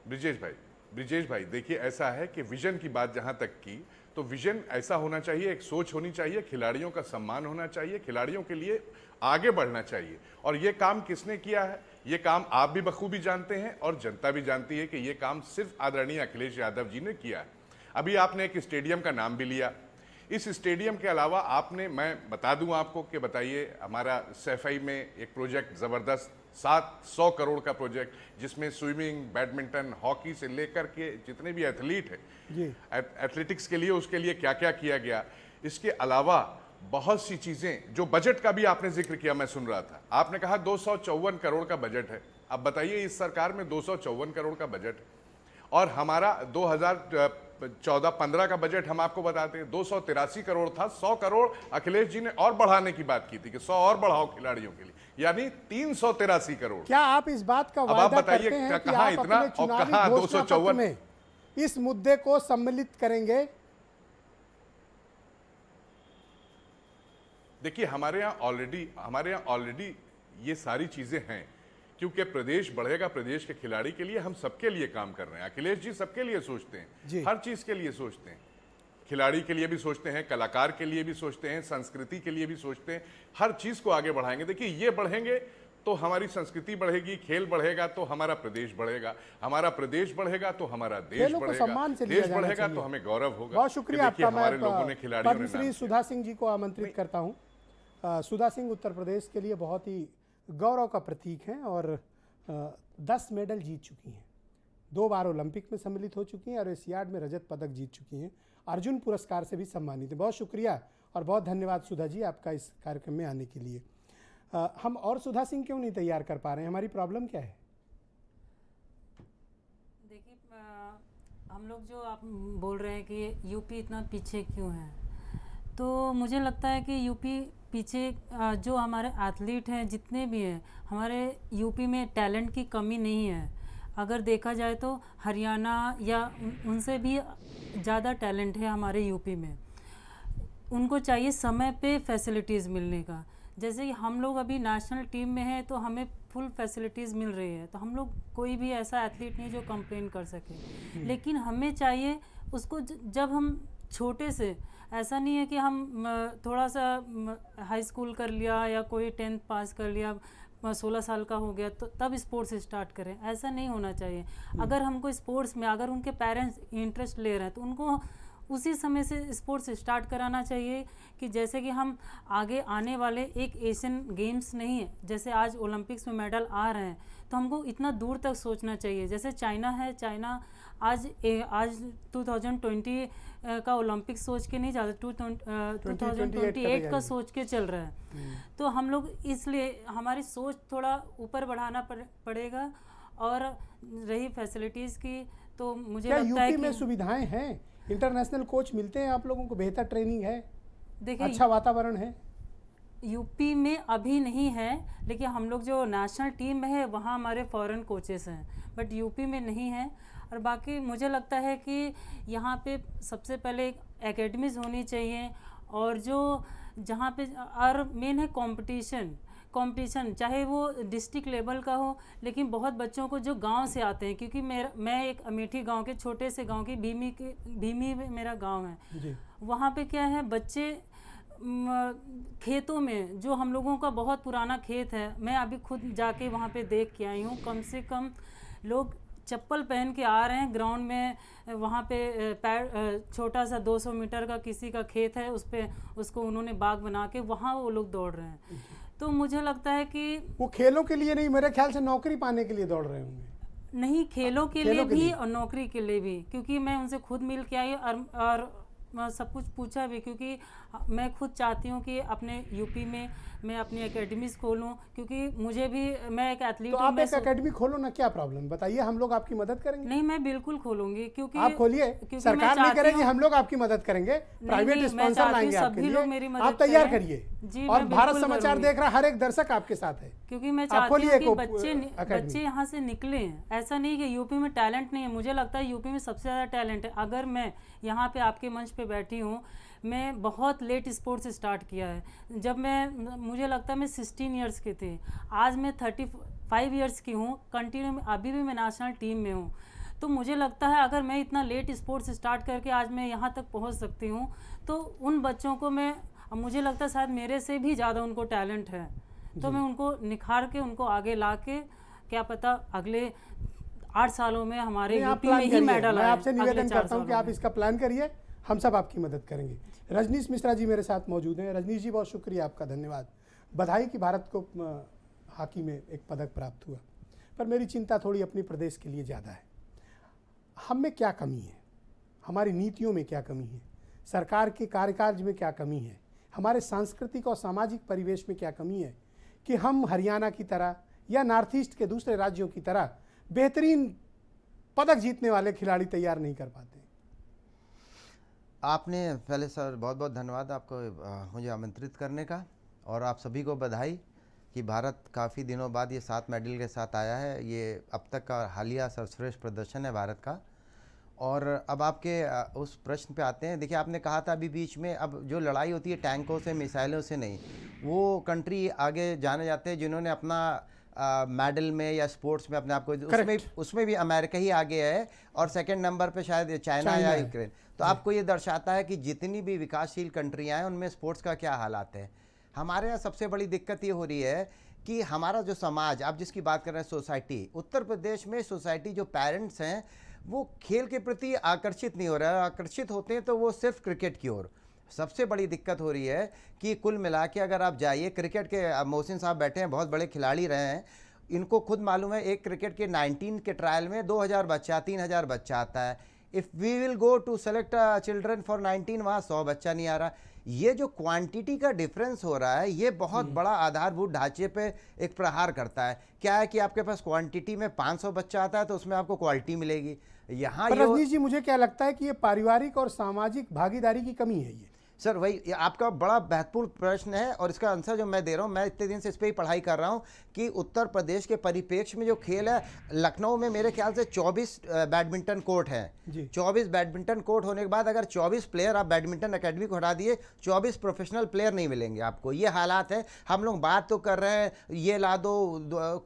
F: ब्रिजेश भाई देखिए, ऐसा है कि विजन की बात जहां तक की, तो विजन ऐसा होना चाहिए, एक सोच होनी चाहिए, खिलाड़ियों का सम्मान होना चाहिए, खिलाड़ियों के लिए आगे बढ़ना चाहिए। और ये काम किसने किया है? ये काम आप भी बखूबी जानते हैं और जनता भी जानती है कि ये काम सिर्फ आदरणीय अखिलेश यादव जी ने किया है। अभी आपने एक स्टेडियम का नाम भी लिया। इस स्टेडियम के अलावा आपने, मैं बता दूं आपको कि बताइए, हमारा सैफई में एक प्रोजेक्ट जबरदस्त 700 करोड़ का प्रोजेक्ट, जिसमें स्विमिंग, बैडमिंटन, हॉकी से लेकर के जितने भी एथलीट हैं, एथलेटिक्स के लिए, उसके लिए क्या क्या किया गया। इसके अलावा बहुत सी चीजें, जो बजट का भी आपने जिक्र किया, मैं सुन रहा था, आपने कहा 254 करोड़ का बजट है। अब बताइए, इस सरकार में 254 करोड़ का बजट है और हमारा 2014-15 का बजट हम आपको बताते हैं 283 करोड़ था। 100 करोड़ अखिलेश जी ने और बढ़ाने की बात की थी कि 100 और बढ़ाओ खिलाड़ियों के लिए, यानी 383 करोड़।
A: क्या आप इस बात का वादा करते हैं कि आप अपने चुनावी घोषणा पत्र में इस मुद्दे को सम्मिलित करेंगे?
F: देखिए, हमारे यहाँ ऑलरेडी ये सारी चीजें हैं, क्योंकि प्रदेश बढ़ेगा, प्रदेश के खिलाड़ी के लिए हम सबके लिए काम कर रहे हैं। अखिलेश जी सबके लिए सोचते हैं, हर चीज के लिए सोचते हैं, खिलाड़ी के लिए भी सोचते हैं, कलाकार के लिए भी सोचते हैं, संस्कृति के लिए भी सोचते हैं, हर चीज को आगे बढ़ाएंगे। देखिए, ये बढ़ेंगे तो हमारी संस्कृति बढ़ेगी, खेल बढ़ेगा तो हमारा प्रदेश बढ़ेगा, हमारा प्रदेश बढ़ेगा तो हमारा देश बढ़ेगा, देश बढ़ेगा तो हमें गौरव होगा।
A: बहुत शुक्रिया आपका।
F: हमारे लोगों ने, खिलाड़ियों ने,
A: पद्मश्री सुधा सिंह जी को आमंत्रित करता हूँ। सुधा सिंह उत्तर प्रदेश के लिए बहुत ही गौरव का प्रतीक हैं और 10 मेडल जीत चुकी हैं, 2 बार ओलंपिक में सम्मिलित हो चुकी हैं और एशियाड में रजत पदक जीत चुकी हैं, अर्जुन पुरस्कार से भी सम्मानित हैं। बहुत शुक्रिया और बहुत धन्यवाद सुधा जी आपका इस कार्यक्रम में आने के लिए। हम और सुधा सिंह क्यों नहीं तैयार कर पा रहे हैं? हमारी प्रॉब्लम क्या है?
G: देखिए, हम लोग जो आप बोल रहे हैं कि यूपी इतना पीछे क्यों है, तो मुझे लगता है कि यूपी पीछे, जो हमारे एथलीट हैं जितने भी हैं, हमारे यूपी में टैलेंट की कमी नहीं है। अगर देखा जाए तो हरियाणा या उनसे भी ज़्यादा टैलेंट है हमारे यूपी में। उनको चाहिए समय पे फैसिलिटीज़ मिलने का। जैसे कि हम लोग अभी नेशनल टीम में हैं तो हमें फुल फैसिलिटीज़ मिल रही है, तो हम लोग कोई भी ऐसा एथलीट नहीं जो कंप्लेन कर सके। लेकिन हमें चाहिए उसको, जब हम छोटे से, ऐसा नहीं है कि हम थोड़ा सा हाई स्कूल कर लिया या कोई 10th पास कर लिया, 16 साल का हो गया तो तब स्पोर्ट्स स्टार्ट करें, ऐसा नहीं होना चाहिए। अगर हमको स्पोर्ट्स में, अगर उनके पेरेंट्स इंटरेस्ट ले रहे हैं तो उनको उसी समय से स्पोर्ट्स स्टार्ट कराना चाहिए। कि जैसे कि हम आगे आने वाले एक एशियन गेम्स नहीं है, जैसे आज ओलंपिक्स में मेडल आ रहे हैं, तो हमको इतना दूर तक सोचना चाहिए। जैसे चाइना है, चाइना आज 2020 का ओलंपिक सोच के नहीं जाता, 2028 का सोच के चल रहा है। तो हम लोग, इसलिए हमारी सोच थोड़ा ऊपर बढ़ाना पड़ेगा। और रही फैसिलिटीज़ की, तो मुझे लगता है
A: यूपी में सुविधाएं हैं, इंटरनेशनल कोच मिलते हैं आप लोगों को, बेहतर ट्रेनिंग है,
G: देखिए
A: अच्छा वातावरण है।
G: यूपी में अभी नहीं है, लेकिन हम लोग जो नेशनल टीम में है वहाँ हमारे फॉरेन कोचेस हैं, बट यूपी में नहीं है। और बाकी मुझे लगता है कि यहाँ पे सबसे पहले एक एकेडमीज होनी चाहिए, और जो जहाँ पे और मेन है कंपटीशन चाहे वो डिस्ट्रिक्ट लेवल का हो, लेकिन बहुत बच्चों को जो गांव से आते हैं, क्योंकि मैं एक अमेठी गांव के छोटे से गांव की भीमी मेरा गांव है
A: जी।
G: वहाँ पे क्या है, बच्चे खेतों में, जो हम लोगों का बहुत पुराना खेत है, मैं अभी खुद जाके वहाँ पे देख के आई हूँ, कम से कम लोग चप्पल पहन के आ रहे हैं ग्राउंड में। वहाँ पे छोटा सा 200 मीटर का किसी का खेत है, उस पे उसको उन्होंने बाग बना के वहाँ वो लोग दौड़ रहे हैं। तो मुझे लगता है कि
A: वो खेलों के लिए नहीं, मेरे ख्याल से नौकरी पाने के लिए दौड़ रहे होंगे।
G: नहीं, खेलों के लिए भी और नौकरी के लिए भी, क्योंकि मैं उनसे खुद मिल के आई और सब कुछ पूछा भी, क्योंकि मैं खुद चाहती हूँ कि अपने यूपी में मैं अपनी एकेडमीज खोलूँ, क्योंकि मुझे भी, मैं एक एथलीट
A: तो
G: हूँ।
A: आप एक एकेडमी खोलो ना, क्या प्रॉब्लम, बताइए, हम लोग आपकी मदद करेंगे।
G: नहीं, मैं बिल्कुल खोलूंगी, क्योंकि
A: आप खोलिए, सरकार नहीं करेगी, हम लोग आपकी मदद करेंगे, प्राइवेट स्पॉन्सर लाएंगे आपके लिए, आप तैयार करिए। और भारत समाचार देख रहा हर एक दर्शक आपके साथ है,
G: क्योंकि मैं चाहती हूँ कि बच्चे यहाँ से निकले। ऐसा नहीं कि यूपी में टैलेंट नहीं है, मुझे लगता है यूपी में सबसे ज़्यादा टैलेंट है। अगर मैं यहाँ पे आपके मंच पे बैठी हूँ, मैं बहुत लेट स्पोर्ट्स स्टार्ट किया है। जब मुझे लगता है मैं 16 इयर्स की थी, आज मैं 35 इयर्स की हूँ, कंटिन्यू अभी भी मैं नेशनल टीम में हूँ। तो मुझे लगता है अगर मैं इतना लेट स्पोर्ट्स स्टार्ट करके आज मैं यहाँ तक पहुँच सकती हूँ, तो उन बच्चों को मुझे लगता है शायद मेरे से भी ज़्यादा उनको टैलेंट है, तो मैं उनको निखार के उनको आगे ला के, क्या पता अगले 8 सालों में हमारे यूपी में ही मेडल आए।
A: मैं आपसे निवेदन करता हूं कि आप इसका प्लान करिए, हम सब आपकी मदद करेंगे। रजनीश मिश्रा जी मेरे साथ मौजूद हैं। रजनीश जी, बहुत शुक्रिया आपका, धन्यवाद, बधाई कि भारत को हॉकी में एक पदक प्राप्त हुआ। पर मेरी चिंता थोड़ी अपने प्रदेश के लिए ज़्यादा है। हम में क्या कमी है, हमारी नीतियों में क्या कमी है, सरकार के कार्यकाल में क्या कमी है, हमारे सांस्कृतिक और सामाजिक परिवेश में क्या कमी है कि हम हरियाणा की तरह या नॉर्थ ईस्ट के दूसरे राज्यों की तरह बेहतरीन पदक जीतने वाले खिलाड़ी तैयार नहीं कर पाते।
H: आपने पहले सर बहुत बहुत धन्यवाद आपको मुझे आमंत्रित करने का, और आप सभी को बधाई कि भारत काफ़ी दिनों बाद ये 7 मेडल के साथ आया है। ये अब तक का हालिया सर्वश्रेष्ठ प्रदर्शन है भारत का। और अब आपके उस प्रश्न पे आते हैं। देखिए, आपने कहा था अभी बीच में, अब जो लड़ाई होती है टैंकों से, मिसाइलों से नहीं, वो कंट्री आगे जाने जाते हैं जिन्होंने अपना मेडल में या स्पोर्ट्स में अपने आप को, उसमें भी अमेरिका ही आगे है, और सेकंड नंबर पे शायद चाइना या यूक्रेन। तो आपको ये दर्शाता है कि जितनी भी विकासशील कंट्रियां हैं उनमें स्पोर्ट्स का क्या हालात है। हमारे यहाँ सबसे बड़ी दिक्कत ये हो रही है कि हमारा जो समाज, आप जिसकी बात कर रहे हैं सोसाइटी, उत्तर प्रदेश में सोसाइटी जो पेरेंट्स हैं वो खेल के प्रति आकर्षित नहीं हो रहा है। आकर्षित होते हैं तो वो सिर्फ क्रिकेट की ओर। सबसे बड़ी दिक्कत हो रही है कि कुल मिला के अगर आप जाइए, क्रिकेट के मोहसिन साहब बैठे हैं, बहुत बड़े खिलाड़ी रहे हैं, इनको खुद मालूम है एक क्रिकेट के 19 के ट्रायल में 2000 बच्चा, 3000 बच्चा आता है। If we will go to select children for 19, वहाँ 100 बच्चा नहीं आ रहा। ये जो क्वांटिटी का डिफरेंस हो रहा है, ये बहुत बड़ा आधारभूत ढांचे पे एक प्रहार करता है। क्या है कि आपके पास क्वांटिटी में 500 बच्चा आता है तो उसमें आपको क्वालिटी मिलेगी। यहाँ
A: रजनीश जी, मुझे क्या लगता है कि ये पारिवारिक और सामाजिक भागीदारी की कमी है। ये
H: सर वही आपका बड़ा महत्वपूर्ण प्रश्न है, और इसका आंसर जो मैं दे रहा हूँ, मैं इतने दिन से इस पर ही पढ़ाई कर रहा हूँ कि उत्तर प्रदेश के परिप्रेक्ष्य में जो खेल है, लखनऊ में मेरे ख्याल से 24 बैडमिंटन कोर्ट हैं। 24 बैडमिंटन कोर्ट होने के बाद अगर 24 प्लेयर आप बैडमिंटन एकेडमी को हटा दिए, 24 प्रोफेशनल प्लेयर नहीं मिलेंगे आपको। ये हालात है। हम लोग बात तो कर रहे हैं ये ला दो,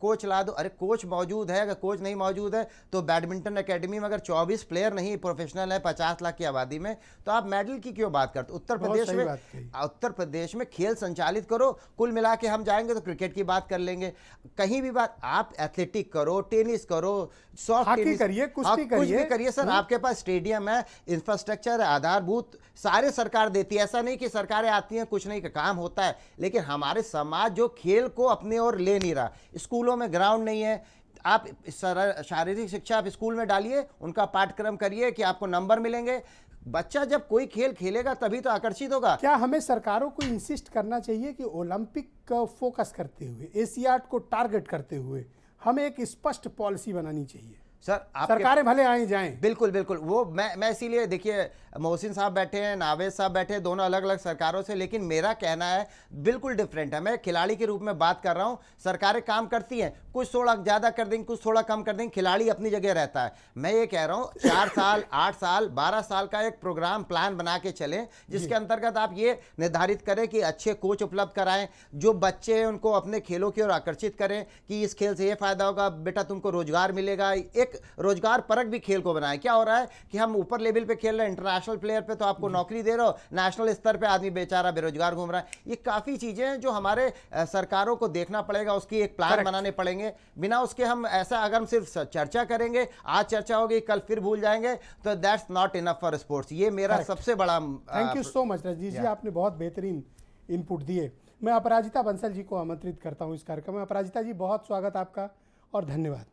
H: कोच ला दो, अरे कोच मौजूद है, अगर कोच नहीं मौजूद है तो बैडमिंटन एकेडमी में अगर 24 प्लेयर नहीं प्रोफेशनल है 50 लाख की आबादी में, तो आप मेडल की क्यों बात करते। उत्तर प्रदेश में खेल संचालित करो। कुल मिला के हम जाएंगे तो क्रिकेट की बात कर लेंगे, कहीं भी बात, आप एथलेटिक करो, टेनिस करो, सॉफ्ट टेनिस
A: करिए, कुश्ती
H: कुछ भी करिए सर। आपके पास स्टेडियम है, इंफ्रास्ट्रक्चर है, आधारभूत सारे सरकार देती है। ऐसा नहीं कि सरकारें आती हैं कुछ नहीं का काम होता है, लेकिन हमारे समाज जो खेल को अपने ओर ले नहीं रहा। स्कूलों में ग्राउंड नहीं है। आप शारीरिक शिक्षा आप स्कूल में डालिए, उनका पाठ्यक्रम करिए कि आपको नंबर मिलेंगे। बच्चा जब कोई खेल खेलेगा तभी तो आकर्षित होगा।
A: क्या हमें सरकारों को इंसिस्ट करना चाहिए कि ओलंपिक का फोकस करते हुए, एशियाड को टारगेट करते हुए हमें एक स्पष्ट पॉलिसी बनानी चाहिए।
H: सर आपके
A: सरकारें भले आए जाएं।
H: बिल्कुल बिल्कुल, वो मैं इसीलिए, देखिए मोहसिन साहब बैठे हैं, नावेद साहब बैठे हैं, दोनों अलग अलग सरकारों से, लेकिन मेरा कहना है बिल्कुल डिफरेंट है। मैं खिलाड़ी के रूप में बात कर रहा हूं। सरकारें काम करती हैं, कुछ थोड़ा ज़्यादा कर देंगे, कुछ थोड़ा कम कर देंगे, खिलाड़ी अपनी जगह रहता है। मैं ये कह रहा हूं 4 साल 8 साल 12 साल का एक प्रोग्राम प्लान बना के चलें, जिसके अंतर्गत आप ये निर्धारित करें कि अच्छे कोच उपलब्ध कराएं, जो बच्चे हैं उनको अपने खेलों की ओर आकर्षित करें कि इस खेल से ये फायदा होगा, बेटा तुमको रोजगार मिलेगा। एक रोजगार परक भी खेल को बनाएं। क्या हो रहा है कि हम ऊपर लेवल पे खेल रहे हैं, इंटरनेशनल प्लेयर पे तो आपको नौकरी दे रहे हो, नेशनल स्तर पे आदमी बेचारा बेरोजगार घूम रहा है। ये काफी चीजें हैं जो हमारे सरकारों को देखना पड़ेगा, उसकी एक प्लान बनाने पड़ेंगे। बिना उसके हम ऐसा, अगर हम सिर्फ चर्चा करेंगे, आज चर्चा होगी कल फिर भूल जाएंगे, तो that's not enough for sports. ये मेरा सबसे बड़ा
A: thank you so much Rajneesh ji, आपने बहुत बेहतरीन इनपुट दिए। मैं अपराजिता बंसल जी को आमंत्रित करता हूं इस कार्यक्रम में। अपराजिता जी, बहुत स्वागत आपका और धन्यवाद।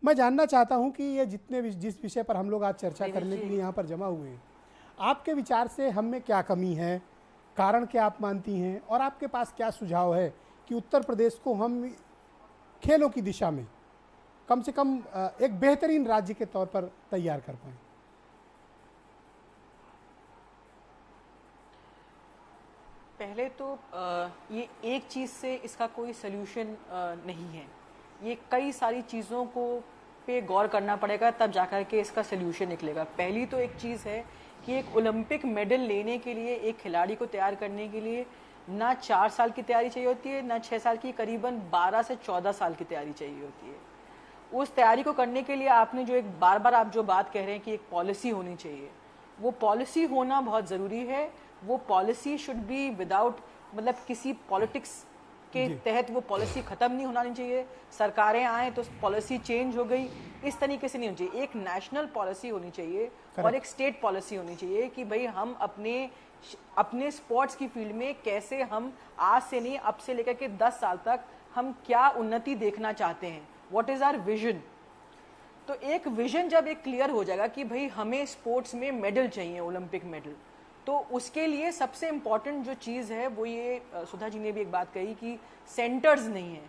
A: मैं जानना चाहता हूं कि ये जिस विषय पर हम लोग आज चर्चा करने के लिए यहाँ पर जमा हुए हैं, आपके विचार से हम में क्या कमी है, कारण क्या आप मानती हैं, और आपके पास क्या सुझाव है कि उत्तर प्रदेश को हम खेलों की दिशा में कम से कम एक बेहतरीन राज्य के तौर पर तैयार कर पाएं?
I: पहले तो ये एक चीज़ से इसका कोई सल्यूशन नहीं है। ये कई सारी चीज़ों को पे गौर करना पड़ेगा, तब जाकर के इसका सल्यूशन निकलेगा। पहली तो एक चीज़ है कि एक ओलंपिक मेडल लेने के लिए, एक खिलाड़ी को तैयार करने के लिए ना 4 साल की तैयारी चाहिए होती है, ना 6 साल की, करीबन 12 से 14 साल की तैयारी चाहिए होती है। उस तैयारी को करने के लिए आपने जो एक बार बार आप जो बात कह रहे हैं कि एक पॉलिसी होनी चाहिए, वो पॉलिसी होना बहुत ज़रूरी है। वो पॉलिसी शुड बी विदाउट, मतलब किसी पॉलिटिक्स के तहत वो पॉलिसी खत्म नहीं होना चाहिए। सरकारें आए तो पॉलिसी चेंज हो गई, इस तरीके से नहीं होनी चाहिए। एक नेशनल पॉलिसी होनी चाहिए और एक स्टेट पॉलिसी होनी चाहिए कि भाई हम अपने स्पोर्ट्स की फील्ड में कैसे, हम आज से नहीं, अब से लेकर के 10 साल तक हम क्या उन्नति देखना चाहते हैं, व्हाट इज आवर विजन। तो एक विजन जब एक क्लियर हो जाएगा कि भाई हमें स्पोर्ट्स में मेडल चाहिए, ओलंपिक मेडल, तो उसके लिए सबसे इम्पॉर्टेंट जो चीज़ है वो ये, सुधा जी ने भी एक बात कही कि सेंटर्स नहीं है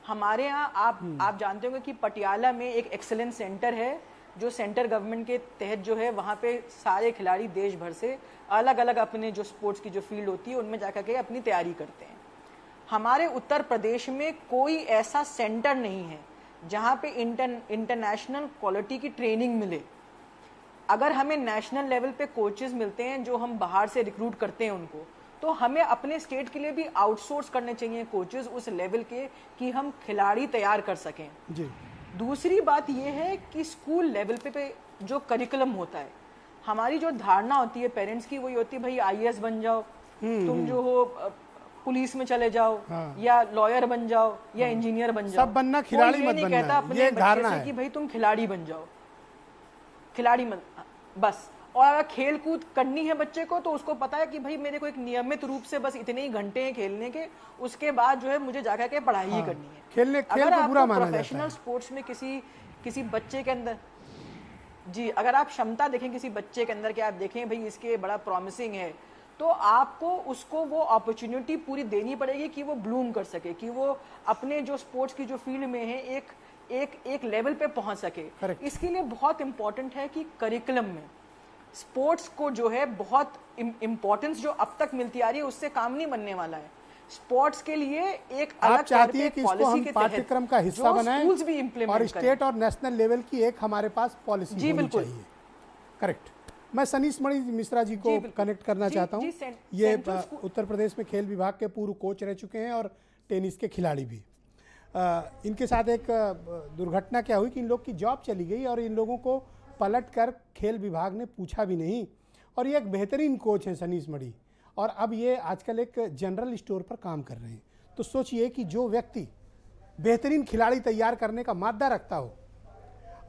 I: हमारे यहाँ। आप जानते होंगे कि पटियाला में एक एक्सेलेंस सेंटर है, जो सेंटर गवर्नमेंट के तहत जो है, वहाँ पे सारे खिलाड़ी देश भर से अलग अलग अपने जो स्पोर्ट्स की जो फील्ड होती है उनमें जाकर के अपनी तैयारी करते हैं। हमारे उत्तर प्रदेश में कोई ऐसा सेंटर नहीं है जहाँ पे इंटरनेशनल क्वालिटी की ट्रेनिंग मिले। अगर हमें नेशनल लेवल पे कोचेस मिलते हैं जो हम बाहर से रिक्रूट करते हैं उनको, तो हमें अपने स्टेट के लिए भी आउटसोर्स करने चाहिए कोचेस उस लेवल के कि हम खिलाड़ी तैयार कर सकें जी। दूसरी बात यह है कि स्कूल लेवल पे जो करिकुलम होता है, हमारी जो धारणा होती है पेरेंट्स की, वही होती है भाई IAS बन जाओ, तुम जो हो पुलिस में चले जाओ, या लॉयर बन जाओ, या इंजीनियर बन जाओ।
A: सब बनना, खिलाड़ी मत बनना,
I: कहता अपने बच्चे से कि भाई तुम खिलाड़ी बन जाओ, खिलाड़ी मत बस। और अगर खेल कूद करनी है बच्चे को, तो उसको पता है कि भाई मेरे को एक नियमित रूप से बस इतने ही घंटे हैं खेलने के, उसके बाद जो है मुझे जाकर के पढ़ाई ही करनी है।
A: खेल को बुरा माना जाता है।
I: प्रोफेशनल स्पोर्ट्स में किसी बच्चे के अंदर जी, अगर आप क्षमता देखें किसी बच्चे के अंदर, कि आप देखें भाई इसके बड़ा प्रॉमिसिंग है, तो आपको उसको वो अपॉर्चुनिटी पूरी देनी पड़ेगी कि वो ब्लूम कर सके, कि वो अपने जो स्पोर्ट्स की जो फील्ड में है एक लेवल पे पहुंच सके। इसके लिए बहुत इंपॉर्टेंट है कि करिकुलम में स्पोर्ट्स को जो है बहुत इंपॉर्टेंस जो अब तक मिलती आ रही है, उससे काम नहीं बनने वाला है। स्पोर्ट्स के लिए एक अलग
A: चाहती है कि इसको हम पाठ्यक्रम का हिस्सा बनाएं और स्टेट और नेशनल लेवल की एक हमारे पास पॉलिसी होनी चाहिए। करेक्ट। मैं सनीश मणि मिश्रा जी को कनेक्ट करना चाहता हूँ। ये उत्तर प्रदेश में खेल विभाग के पूर्व कोच रह चुके हैं और टेनिस के खिलाड़ी भी। इनके साथ एक दुर्घटना क्या हुई कि इन लोग की जॉब चली गई और इन लोगों को पलट कर खेल विभाग ने पूछा भी नहीं। और ये एक बेहतरीन कोच हैं सनीश मणि, और अब ये आजकल एक जनरल स्टोर पर काम कर रहे हैं। तो सोचिए कि जो व्यक्ति बेहतरीन खिलाड़ी तैयार करने का मादा रखता हो,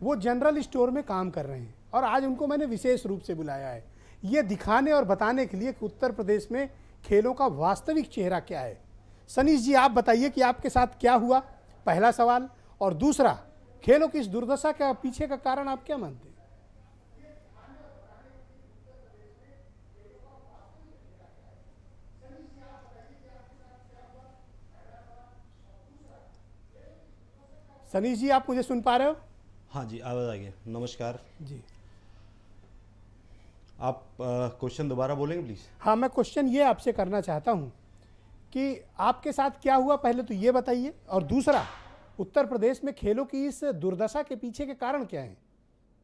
A: वो जनरल स्टोर में काम कर रहे हैं। और आज उनको मैंने विशेष रूप से बुलाया है, ये दिखाने और बताने के लिए कि उत्तर प्रदेश में खेलों का वास्तविक चेहरा क्या है। सनीश जी, आप बताइए कि आपके साथ क्या हुआ, पहला सवाल। और दूसरा, खेलों की इस दुर्दशा के पीछे का कारण आप क्या मानते हैं? सनीश जी, आप मुझे सुन पा रहे हो?
J: हाँ जी, आवाज़ आ गई। नमस्कार
A: जी।
J: आप क्वेश्चन दोबारा बोलेंगे प्लीज़?
A: हाँ, मैं क्वेश्चन ये आपसे करना चाहता हूँ कि आपके साथ क्या हुआ पहले तो ये बताइए, और दूसरा उत्तर प्रदेश में खेलों की इस दुर्दशा के पीछे के कारण क्या हैं?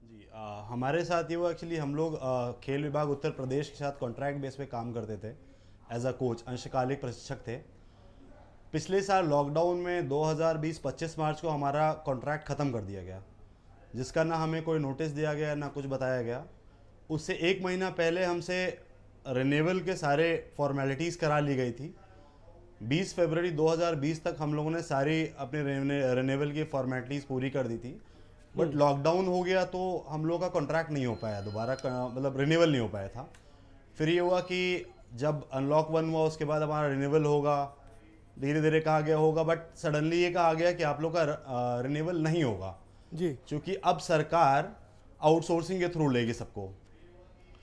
J: जी, हमारे साथ ये हुआ, एक्चुअली हम लोग खेल विभाग उत्तर प्रदेश के साथ कॉन्ट्रैक्ट बेस पे काम करते थे एज अ कोच, अंशकालिक प्रशिक्षक थे। पिछले साल लॉकडाउन में 2020-25 मार्च को हमारा कॉन्ट्रैक्ट ख़त्म कर दिया गया, जिसका ना हमें कोई नोटिस दिया गया ना कुछ बताया गया। उससे एक महीना पहले हमसे रिन्यूअल के सारे फॉर्मेलिटीज़ करा ली गई थी। 20 फरवरी 2020 तक हम लोगों ने सारी अपने रिन्यूअल की फॉर्मेलिटीज़ पूरी कर दी थी, बट लॉकडाउन हो गया तो हम लोग का कॉन्ट्रैक्ट नहीं हो पाया दोबारा, मतलब रिन्यूअल नहीं हो पाया था। फिर ये हुआ कि जब अनलॉक 1 हुआ उसके बाद हमारा रिन्यूअल होगा, धीरे धीरे कहा गया होगा, बट सडनली ये कहा गया कि आप लोग का रिन्यूअल नहीं होगा
A: जी,
J: क्योंकि अब सरकार आउटसोर्सिंग के थ्रू लेगी सबको।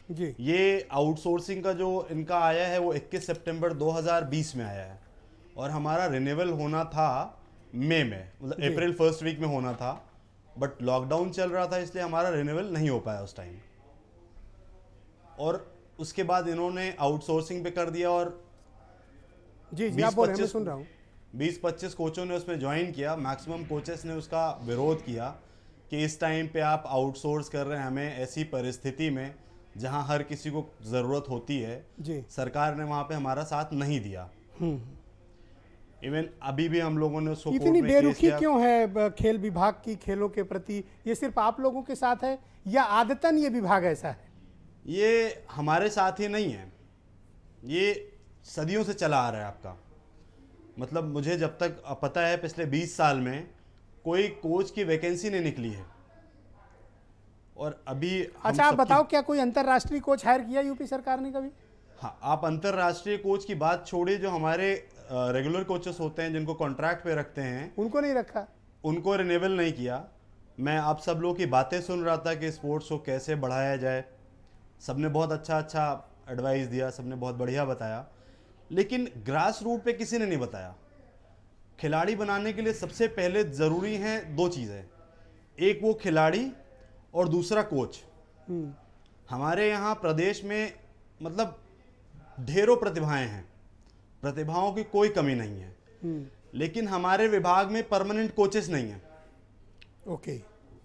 A: जी,
J: ये आउटसोर्सिंग का जो इनका आया है वो 21 सितंबर 2020 में आया है, और हमारा रिन्यूअल होना था मई में, मतलब
A: जी।
J: अप्रैल फर्स्ट वीक में होना था, बट लॉकडाउन चल रहा था इसलिए हमारा रिन्यूअल नहीं हो पाया उस टाइम। और उसके बाद इन्होंने आउटसोर्सिंग पे कर दिया, और
A: जी, जी, आप बोल रहे हैं, मैं सुन रहा हूँ।
J: 20-25 कोचों ने उसमें ज्वाइन किया। मैक्सिमम कोचेस ने उसका विरोध किया कि इस टाइम पे आप आउटसोर्स कर रहे हैं हमें, ऐसी परिस्थिति में जहां हर किसी को ज़रूरत होती है।
A: जी।
J: सरकार ने वहां पे हमारा साथ नहीं दिया। इवन अभी भी हम लोगों ने उसको कोर्ट
A: इतनी
J: में केस
A: बेरुखी
J: किया।
A: क्यों है खेल विभाग की खेलों के प्रति? ये सिर्फ आप लोगों के साथ है या आदतन ये विभाग ऐसा है?
J: ये हमारे साथ ही नहीं है, ये सदियों से चला आ रहा है आपका। मतलब मुझे जब तक पता है पिछले 20 साल में कोई कोच की वैकेंसी नहीं निकली है। और अभी
A: अच्छा, आप बताओ, क्या कोई अंतर्राष्ट्रीय कोच हायर किया यूपी सरकार ने कभी?
J: हाँ, आप अंतर्राष्ट्रीय कोच की बात छोड़िए, जो हमारे रेगुलर कोचेस होते हैं जिनको कॉन्ट्रैक्ट पे रखते हैं,
A: उनको नहीं रखा,
J: उनको रिन्यूअल नहीं किया। मैं आप सब लोगों की बातें सुन रहा था कि स्पोर्ट्स को कैसे बढ़ाया जाए, सबने बहुत अच्छा एडवाइस दिया, सबने बहुत बढ़िया बताया, लेकिन ग्रास रूट पे किसी ने नहीं बताया। खिलाड़ी बनाने के लिए सबसे पहले ज़रूरी हैं 2 चीज़ें, एक वो खिलाड़ी और दूसरा कोच। हमारे यहाँ प्रदेश में मतलब ढेरों प्रतिभाएं हैं, प्रतिभाओं की कोई कमी नहीं है, लेकिन हमारे विभाग में परमानेंट कोचेस नहीं हैं।
A: ओके।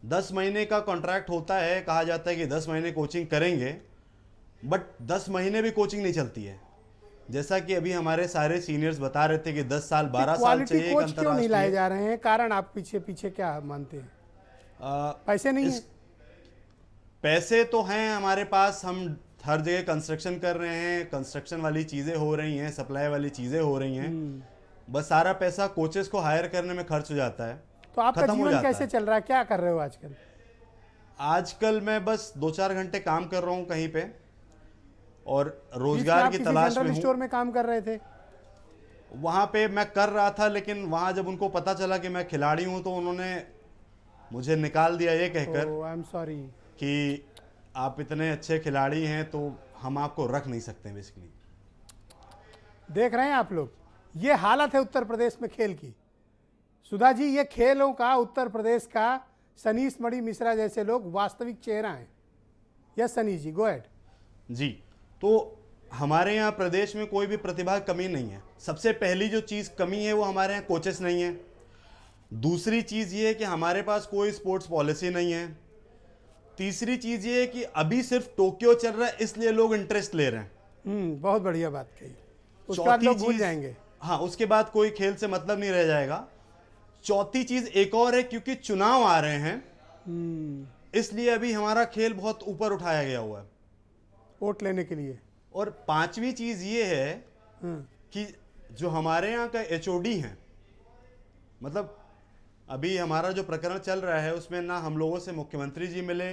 J: 10 महीने का कॉन्ट्रैक्ट होता है, कहा जाता है कि 10 महीने कोचिंग करेंगे, बट 10 महीने भी कोचिंग नहीं चलती है। जैसा कि अभी हमारे सारे सीनियर्स बता रहे थे कि 10 साल 12 साल चाहिए एक
A: कोच क्यों नहीं लाए
J: अंतर्राष्ट्रीय।
A: जा रहे हैं? कारण आप पीछे क्या मानते हैं? पैसे नहीं है?
J: पैसे तो हैं हमारे पास, हम हर जगह कंस्ट्रक्शन कर रहे हैं, कंस्ट्रक्शन वाली चीज़ें हो रही हैं, सप्लाई वाली चीज़ें हो रही हैं, बस सारा पैसा कोचेस को हायर करने में खर्च हो जाता है।
A: तो आपका
J: खत्म हो
A: जीवन
J: जाता
A: कैसे
J: है।
A: चल रहा है? क्या कर रहे हो आजकल?
J: आजकल मैं बस 2-4 घंटे काम कर रहा हूँ कहीं पे, और
A: बीच में
J: रोजगार
A: आप
J: की
A: किसी
J: तलाश
A: जनरल
J: में
A: स्टोर
J: हूँ।
A: में काम कर रहे थे?
J: वहाँ पे मैं कर रहा था, लेकिन वहाँ जब उनको पता चला कि मैं खिलाड़ी हूँ तो उन्होंने मुझे निकाल दिया ये कहकर
A: आई एम सॉरी।
J: कि आप इतने अच्छे खिलाड़ी हैं तो हम आपको रख नहीं सकते। बेसिकली
A: देख रहे हैं आप लोग, ये हालत है उत्तर प्रदेश में खेल की। सुधा जी, ये खेलों का उत्तर प्रदेश का सनीश मणि मिश्रा जैसे लोग वास्तविक चेहरा हैं। यस सनी जी, गो एड।
J: जी, तो हमारे यहाँ प्रदेश में कोई भी प्रतिभा कमी नहीं है। सबसे पहली जो चीज़ कमी है वो हमारे यहाँ कोचेस नहीं है। दूसरी चीज़ ये है कि हमारे पास कोई स्पोर्ट्स पॉलिसी नहीं है। तीसरी चीज़ ये है कि अभी सिर्फ टोक्यो चल रहा है इसलिए लोग इंटरेस्ट ले रहे हैं।
A: बहुत बढ़िया बात कही। उसके बाद लोग भूल
J: चीज़-
A: जाएंगे।
J: हाँ, उसके बाद कोई खेल से मतलब नहीं रह जाएगा। चौथी चीज़ एक और है, क्योंकि चुनाव आ रहे हैं इसलिए अभी हमारा खेल बहुत ऊपर उठाया गया हुआ है
A: वोट लेने के लिए।
J: और पांचवी चीज़ ये है कि जो हमारे यहाँ का एचओडी हैं, मतलब अभी हमारा जो प्रकरण चल रहा है उसमें ना हम लोगों से मुख्यमंत्री जी मिले,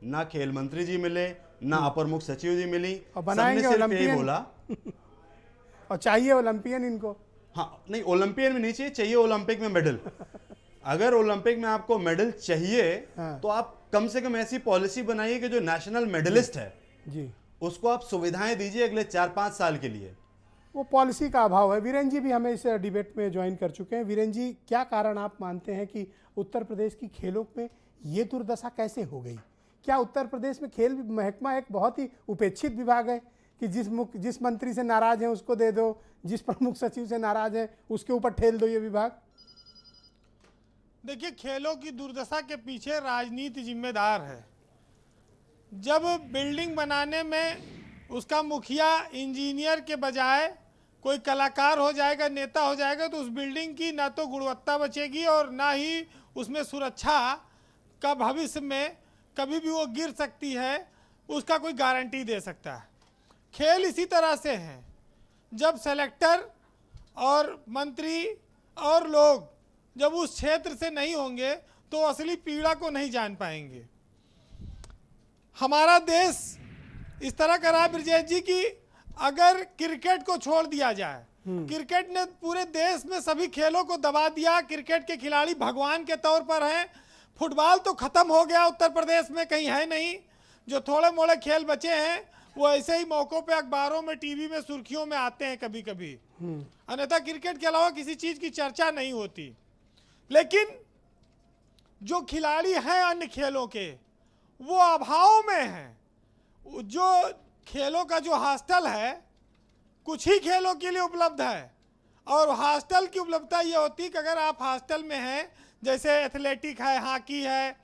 J: ना खेल मंत्री जी मिले, ना अपर मुख्य सचिव जी मिली।
A: और बनाएंगे
J: सबने सिर्फ यही
A: ओलंपियन।
J: बोला
A: और चाहिए ओलंपियन इनको।
J: हाँ, नहीं, ओलंपियन में नहीं चाहिए ओलंपिक में मेडल। अगर ओलंपिक में आपको मेडल चाहिए तो आप कम से कम ऐसी पॉलिसी बनाइए कि जो नेशनल मेडलिस्ट है
A: जी,
J: उसको आप सुविधाएं दीजिए अगले 4-5 साल के लिए।
A: वो पॉलिसी का अभाव है। वीरेन जी भी हमें इस डिबेट में ज्वाइन कर चुके हैं। वीरेन जी, क्या कारण आप मानते हैं कि उत्तर प्रदेश की खेलों में ये दुर्दशा कैसे हो गई? क्या उत्तर प्रदेश में खेल महकमा एक बहुत ही उपेक्षित विभाग है कि जिस मंत्री से नाराज हैं उसको दे दो, जिस प्रमुख सचिव से नाराज हैं उसके ऊपर ठेल दो ये विभाग?
K: देखिए, खेलों की दुर्दशा के पीछे राजनीति जिम्मेदार है। जब बिल्डिंग बनाने में उसका मुखिया इंजीनियर के बजाय कोई कलाकार हो जाएगा, नेता हो जाएगा, तो उस बिल्डिंग की ना तो गुणवत्ता बचेगी और ना ही उसमें सुरक्षा का भविष्य में कभी भी वो गिर सकती है, उसका कोई गारंटी दे सकता है। खेल इसी तरह से हैं। जब सेलेक्टर और मंत्री और लोग जब उस क्षेत्र से नहीं होंगे तो असली पीड़ा को नहीं जान पाएंगे। हमारा देश इस तरह का रहा ब्रजेश जी कि अगर क्रिकेट को छोड़ दिया जाए, क्रिकेट ने पूरे देश में सभी खेलों को दबा दिया। क्रिकेट के खिलाड़ी भगवान के तौर पर हैं। फुटबॉल तो खत्म हो गया, उत्तर प्रदेश में कहीं है नहीं। जो थोड़े मोड़े खेल बचे हैं वो ऐसे ही मौकों पे अखबारों में, टीवी में सुर्खियों में आते हैं कभी कभी, अन्यथा क्रिकेट के अलावा किसी चीज की चर्चा नहीं होती। लेकिन जो खिलाड़ी हैं अन्य खेलों के, वो अभाव में हैं। जो खेलों का जो हॉस्टल है कुछ ही खेलों के लिए उपलब्ध है, और हॉस्टल की उपलब्धता ये होती है कि अगर आप हॉस्टल में हैं, जैसे एथलेटिक है, हॉकी है,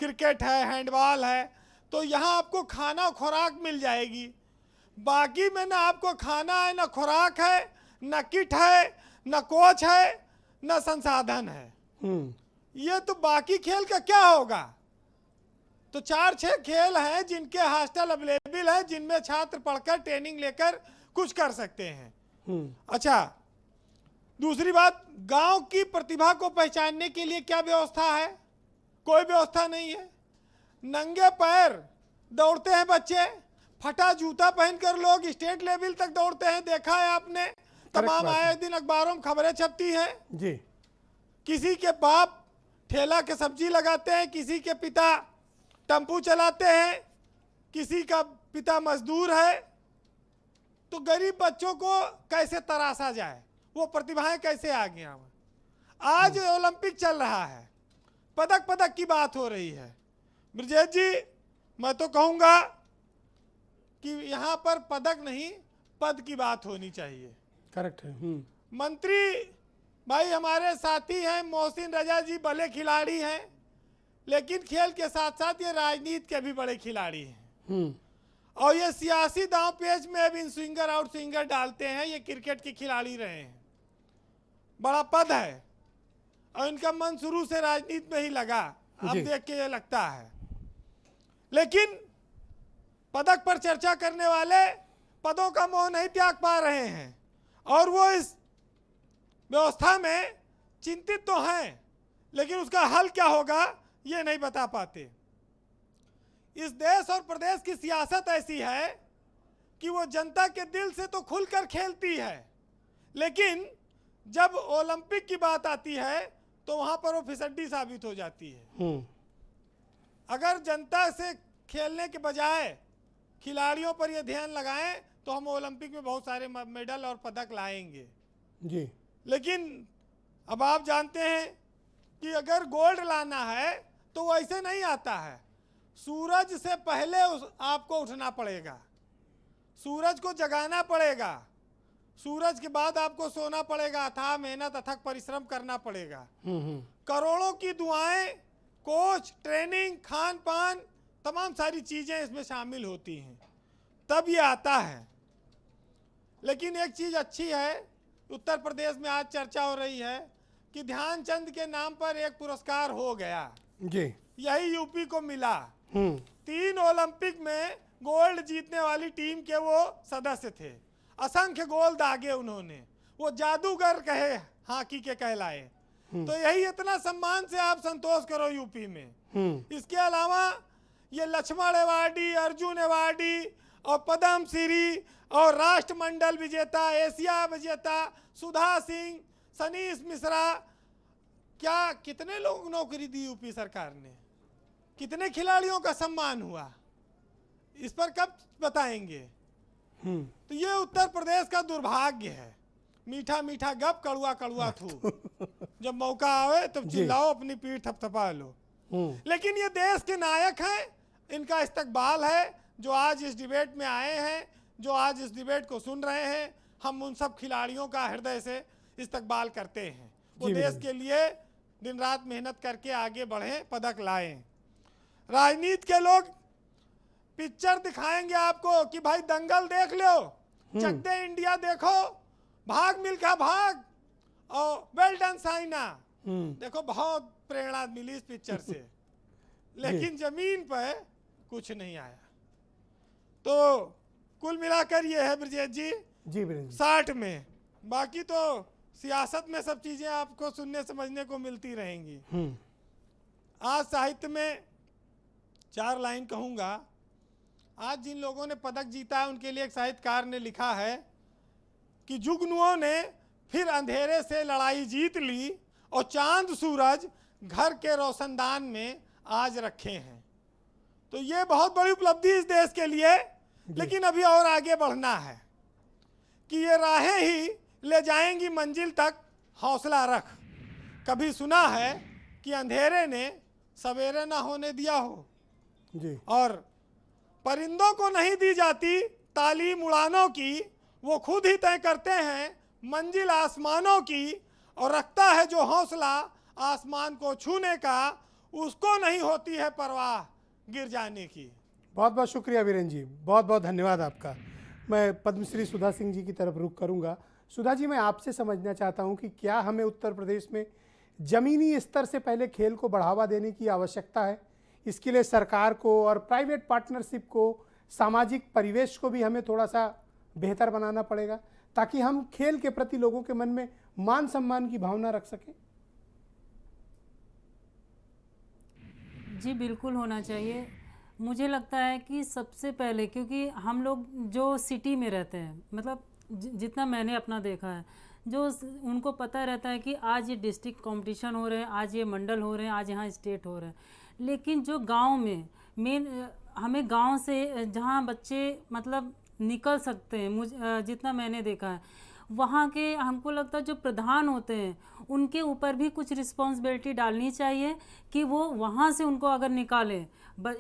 K: क्रिकेट है, हैंडबॉल है, तो यहाँ आपको खाना खुराक मिल जाएगी। बाकी में ना आपको खाना है, ना खुराक है, ना किट है, ना कोच है, ना संसाधन है। ये तो बाकी खेल का क्या होगा? तो 4-6 खेल हैं जिनके हॉस्टल अवेलेबल है, जिनमें छात्र पढ़कर ट्रेनिंग लेकर कुछ कर सकते हैं। अच्छा, दूसरी बात, गांव की प्रतिभा को पहचानने के लिए क्या व्यवस्था है? कोई व्यवस्था नहीं है। नंगे पैर दौड़ते हैं बच्चे, फटा जूता पहनकर लोग स्टेट लेवल तक दौड़ते हैं, देखा है आपने। तमाम आए दिन अखबारों में खबरें छपती हैं जी। किसी के बाप ठेला के सब्जी लगाते हैं, किसी के पिता टेम्पू चलाते हैं, किसी का पिता मजदूर है। तो गरीब बच्चों को कैसे तराशा जाए? वो प्रतिभाएं कैसे आगे आएं? आज ओलंपिक चल रहा है, पदक पदक की बात हो रही है। ब्रजेश जी, मैं तो कहूँगा कि यहाँ पर पदक नहीं, पद की बात होनी चाहिए।
A: करेक्ट है।
K: मंत्री भाई हमारे साथी हैं, मोहसिन रजा जी भले खिलाड़ी हैं, लेकिन खेल के साथ साथ ये राजनीति के भी बड़े खिलाड़ी हैं। और ये सियासी दांव पेच में अब इन स्विंगर आउट स्विंगर डालते हैं। ये क्रिकेट के खिलाड़ी रहे हैं, बड़ा पद है, और इनका मन शुरू से राजनीति में ही लगा। अब देख के ये लगता है, लेकिन पदक पर चर्चा करने वाले पदों का मोह नहीं त्याग पा रहे हैं, और वो इस व्यवस्था में चिंतित तो हैं, लेकिन उसका हल क्या होगा ये नहीं बता पाते। इस देश और प्रदेश की सियासत ऐसी है कि वो जनता के दिल से तो खुलकर खेलती है, लेकिन जब ओलंपिक की बात आती है तो वहां पर वो फिसड्डी साबित हो जाती है। अगर जनता से खेलने के बजाय खिलाड़ियों पर ये ध्यान लगाएं तो हम ओलंपिक में बहुत सारे मेडल और पदक लाएंगे
A: जी।
K: लेकिन अब आप जानते हैं कि अगर गोल्ड लाना है तो वो ऐसे नहीं आता है। सूरज से पहले आपको उठना पड़ेगा, सूरज को जगाना पड़ेगा, सूरज के बाद आपको सोना पड़ेगा, अथाह मेहनत अथक परिश्रम करना पड़ेगा। करोड़ों की दुआएं, कोच, ट्रेनिंग, खान पान, तमाम सारी चीजें इसमें शामिल होती हैं, तब ये आता है। लेकिन एक चीज अच्छी है, उत्तर प्रदेश में आज चर्चा हो रही है कि ध्यानचंद के नाम पर एक पुरस्कार हो गया
A: जी।
K: यही यूपी को मिला। 3 ओलंपिक में गोल्ड जीतने वाली टीम के वो सदस्य थे, असंख्य गोल दागे उन्होंने, वो जादूगर कहे हॉकी के कहलाए। तो यही इतना सम्मान से आप संतोष करो यूपी में। इसके अलावा ये लक्ष्मण अवार्डी, अर्जुन अवार्डी और पद्म श्री और राष्ट्रमंडल विजेता, एशिया विजेता सुधा सिंह, सनीश मिश्रा, क्या कितने लोग नौकरी दी यूपी सरकार ने, कितने खिलाड़ियों का सम्मान हुआ, इस पर कब बताएंगे? तो ये उत्तर प्रदेश का दुर्भाग्य है। मीठा मीठा गप, कड़ुआ कड़ुआ थू। जब मौका आवे तब चिल्लाओ, अपनी पीठ थपथपा लो। लेकिन ये देश के नायक हैं, इनका इस्तकबाल है जो आज इस डिबेट में आए हैं, जो आज इस डिबेट को सुन रहे हैं। हम उन सब खिलाड़ियों का हृदय से इस्तकबाल करते हैं। वो देश के लिए दिन रात मेहनत करके आगे बढ़ें, पदक लाएं। राजनीति के लोग पिक्चर दिखाएंगे आपको कि भाई दंगल देख लो, चक दे इंडिया देखो, भाग मिल्खा भाग और वेल डन साइना। देखो बहुत प्रेरणा मिली इस पिक्चर से, लेकिन जमीन पर कुछ नहीं आया। तो कुल मिलाकर ये है ब्रजेश जी 60 में। बाकी तो सियासत में सब चीजें आपको सुनने समझने को मिलती रहेंगी। आज साहित्य में 4 लाइन कहूंगा। आज जिन लोगों ने पदक जीता है उनके लिए एक साहित्यकार ने लिखा है कि जुगनुओं ने फिर अंधेरे से लड़ाई जीत ली और चांद सूरज घर के रोशनदान में आज रखे हैं। तो ये बहुत बड़ी उपलब्धि इस देश के लिए, लेकिन अभी और आगे बढ़ना है कि ये राहें ही ले जाएंगी मंजिल तक, हौसला रख। कभी सुना है कि अंधेरे ने सवेरे ना होने दिया हो
A: जी।
K: और परिंदों को नहीं दी जाती तालीम उड़ानों की, वो खुद ही तय करते हैं मंजिल आसमानों की। और रखता है जो हौसला आसमान को छूने का, उसको नहीं होती है परवाह गिर जाने की।
A: बहुत बहुत शुक्रिया वीरेन जी, बहुत बहुत धन्यवाद आपका। मैं पद्मश्री सुधा सिंह जी की तरफ रुख करूंगा। सुधा जी, मैं आपसे समझना चाहता हूं कि क्या हमें उत्तर प्रदेश में ज़मीनी स्तर से पहले खेल को बढ़ावा देने की आवश्यकता है? इसके लिए सरकार को और प्राइवेट पार्टनरशिप को, सामाजिक परिवेश को भी हमें थोड़ा सा बेहतर बनाना पड़ेगा ताकि हम खेल के प्रति लोगों के मन में मान सम्मान की भावना रख सकें।
G: जी बिल्कुल होना चाहिए। मुझे लगता है कि सबसे पहले, क्योंकि हम लोग जो सिटी में रहते हैं, मतलब जितना मैंने अपना देखा है, जो उनको पता रहता है कि आज ये डिस्ट्रिक्ट कंपटीशन हो रहे हैं, आज ये मंडल हो रहे हैं, आज यहाँ स्टेट हो रहे हैं। लेकिन जो गांव में हमें गांव से जहाँ बच्चे मतलब निकल सकते हैं, मुझे जितना मैंने देखा है, वहाँ के हमको लगता है जो प्रधान होते हैं उनके ऊपर भी कुछ रिस्पॉन्सिबिलिटी डालनी चाहिए कि वो वहाँ से उनको अगर निकालें।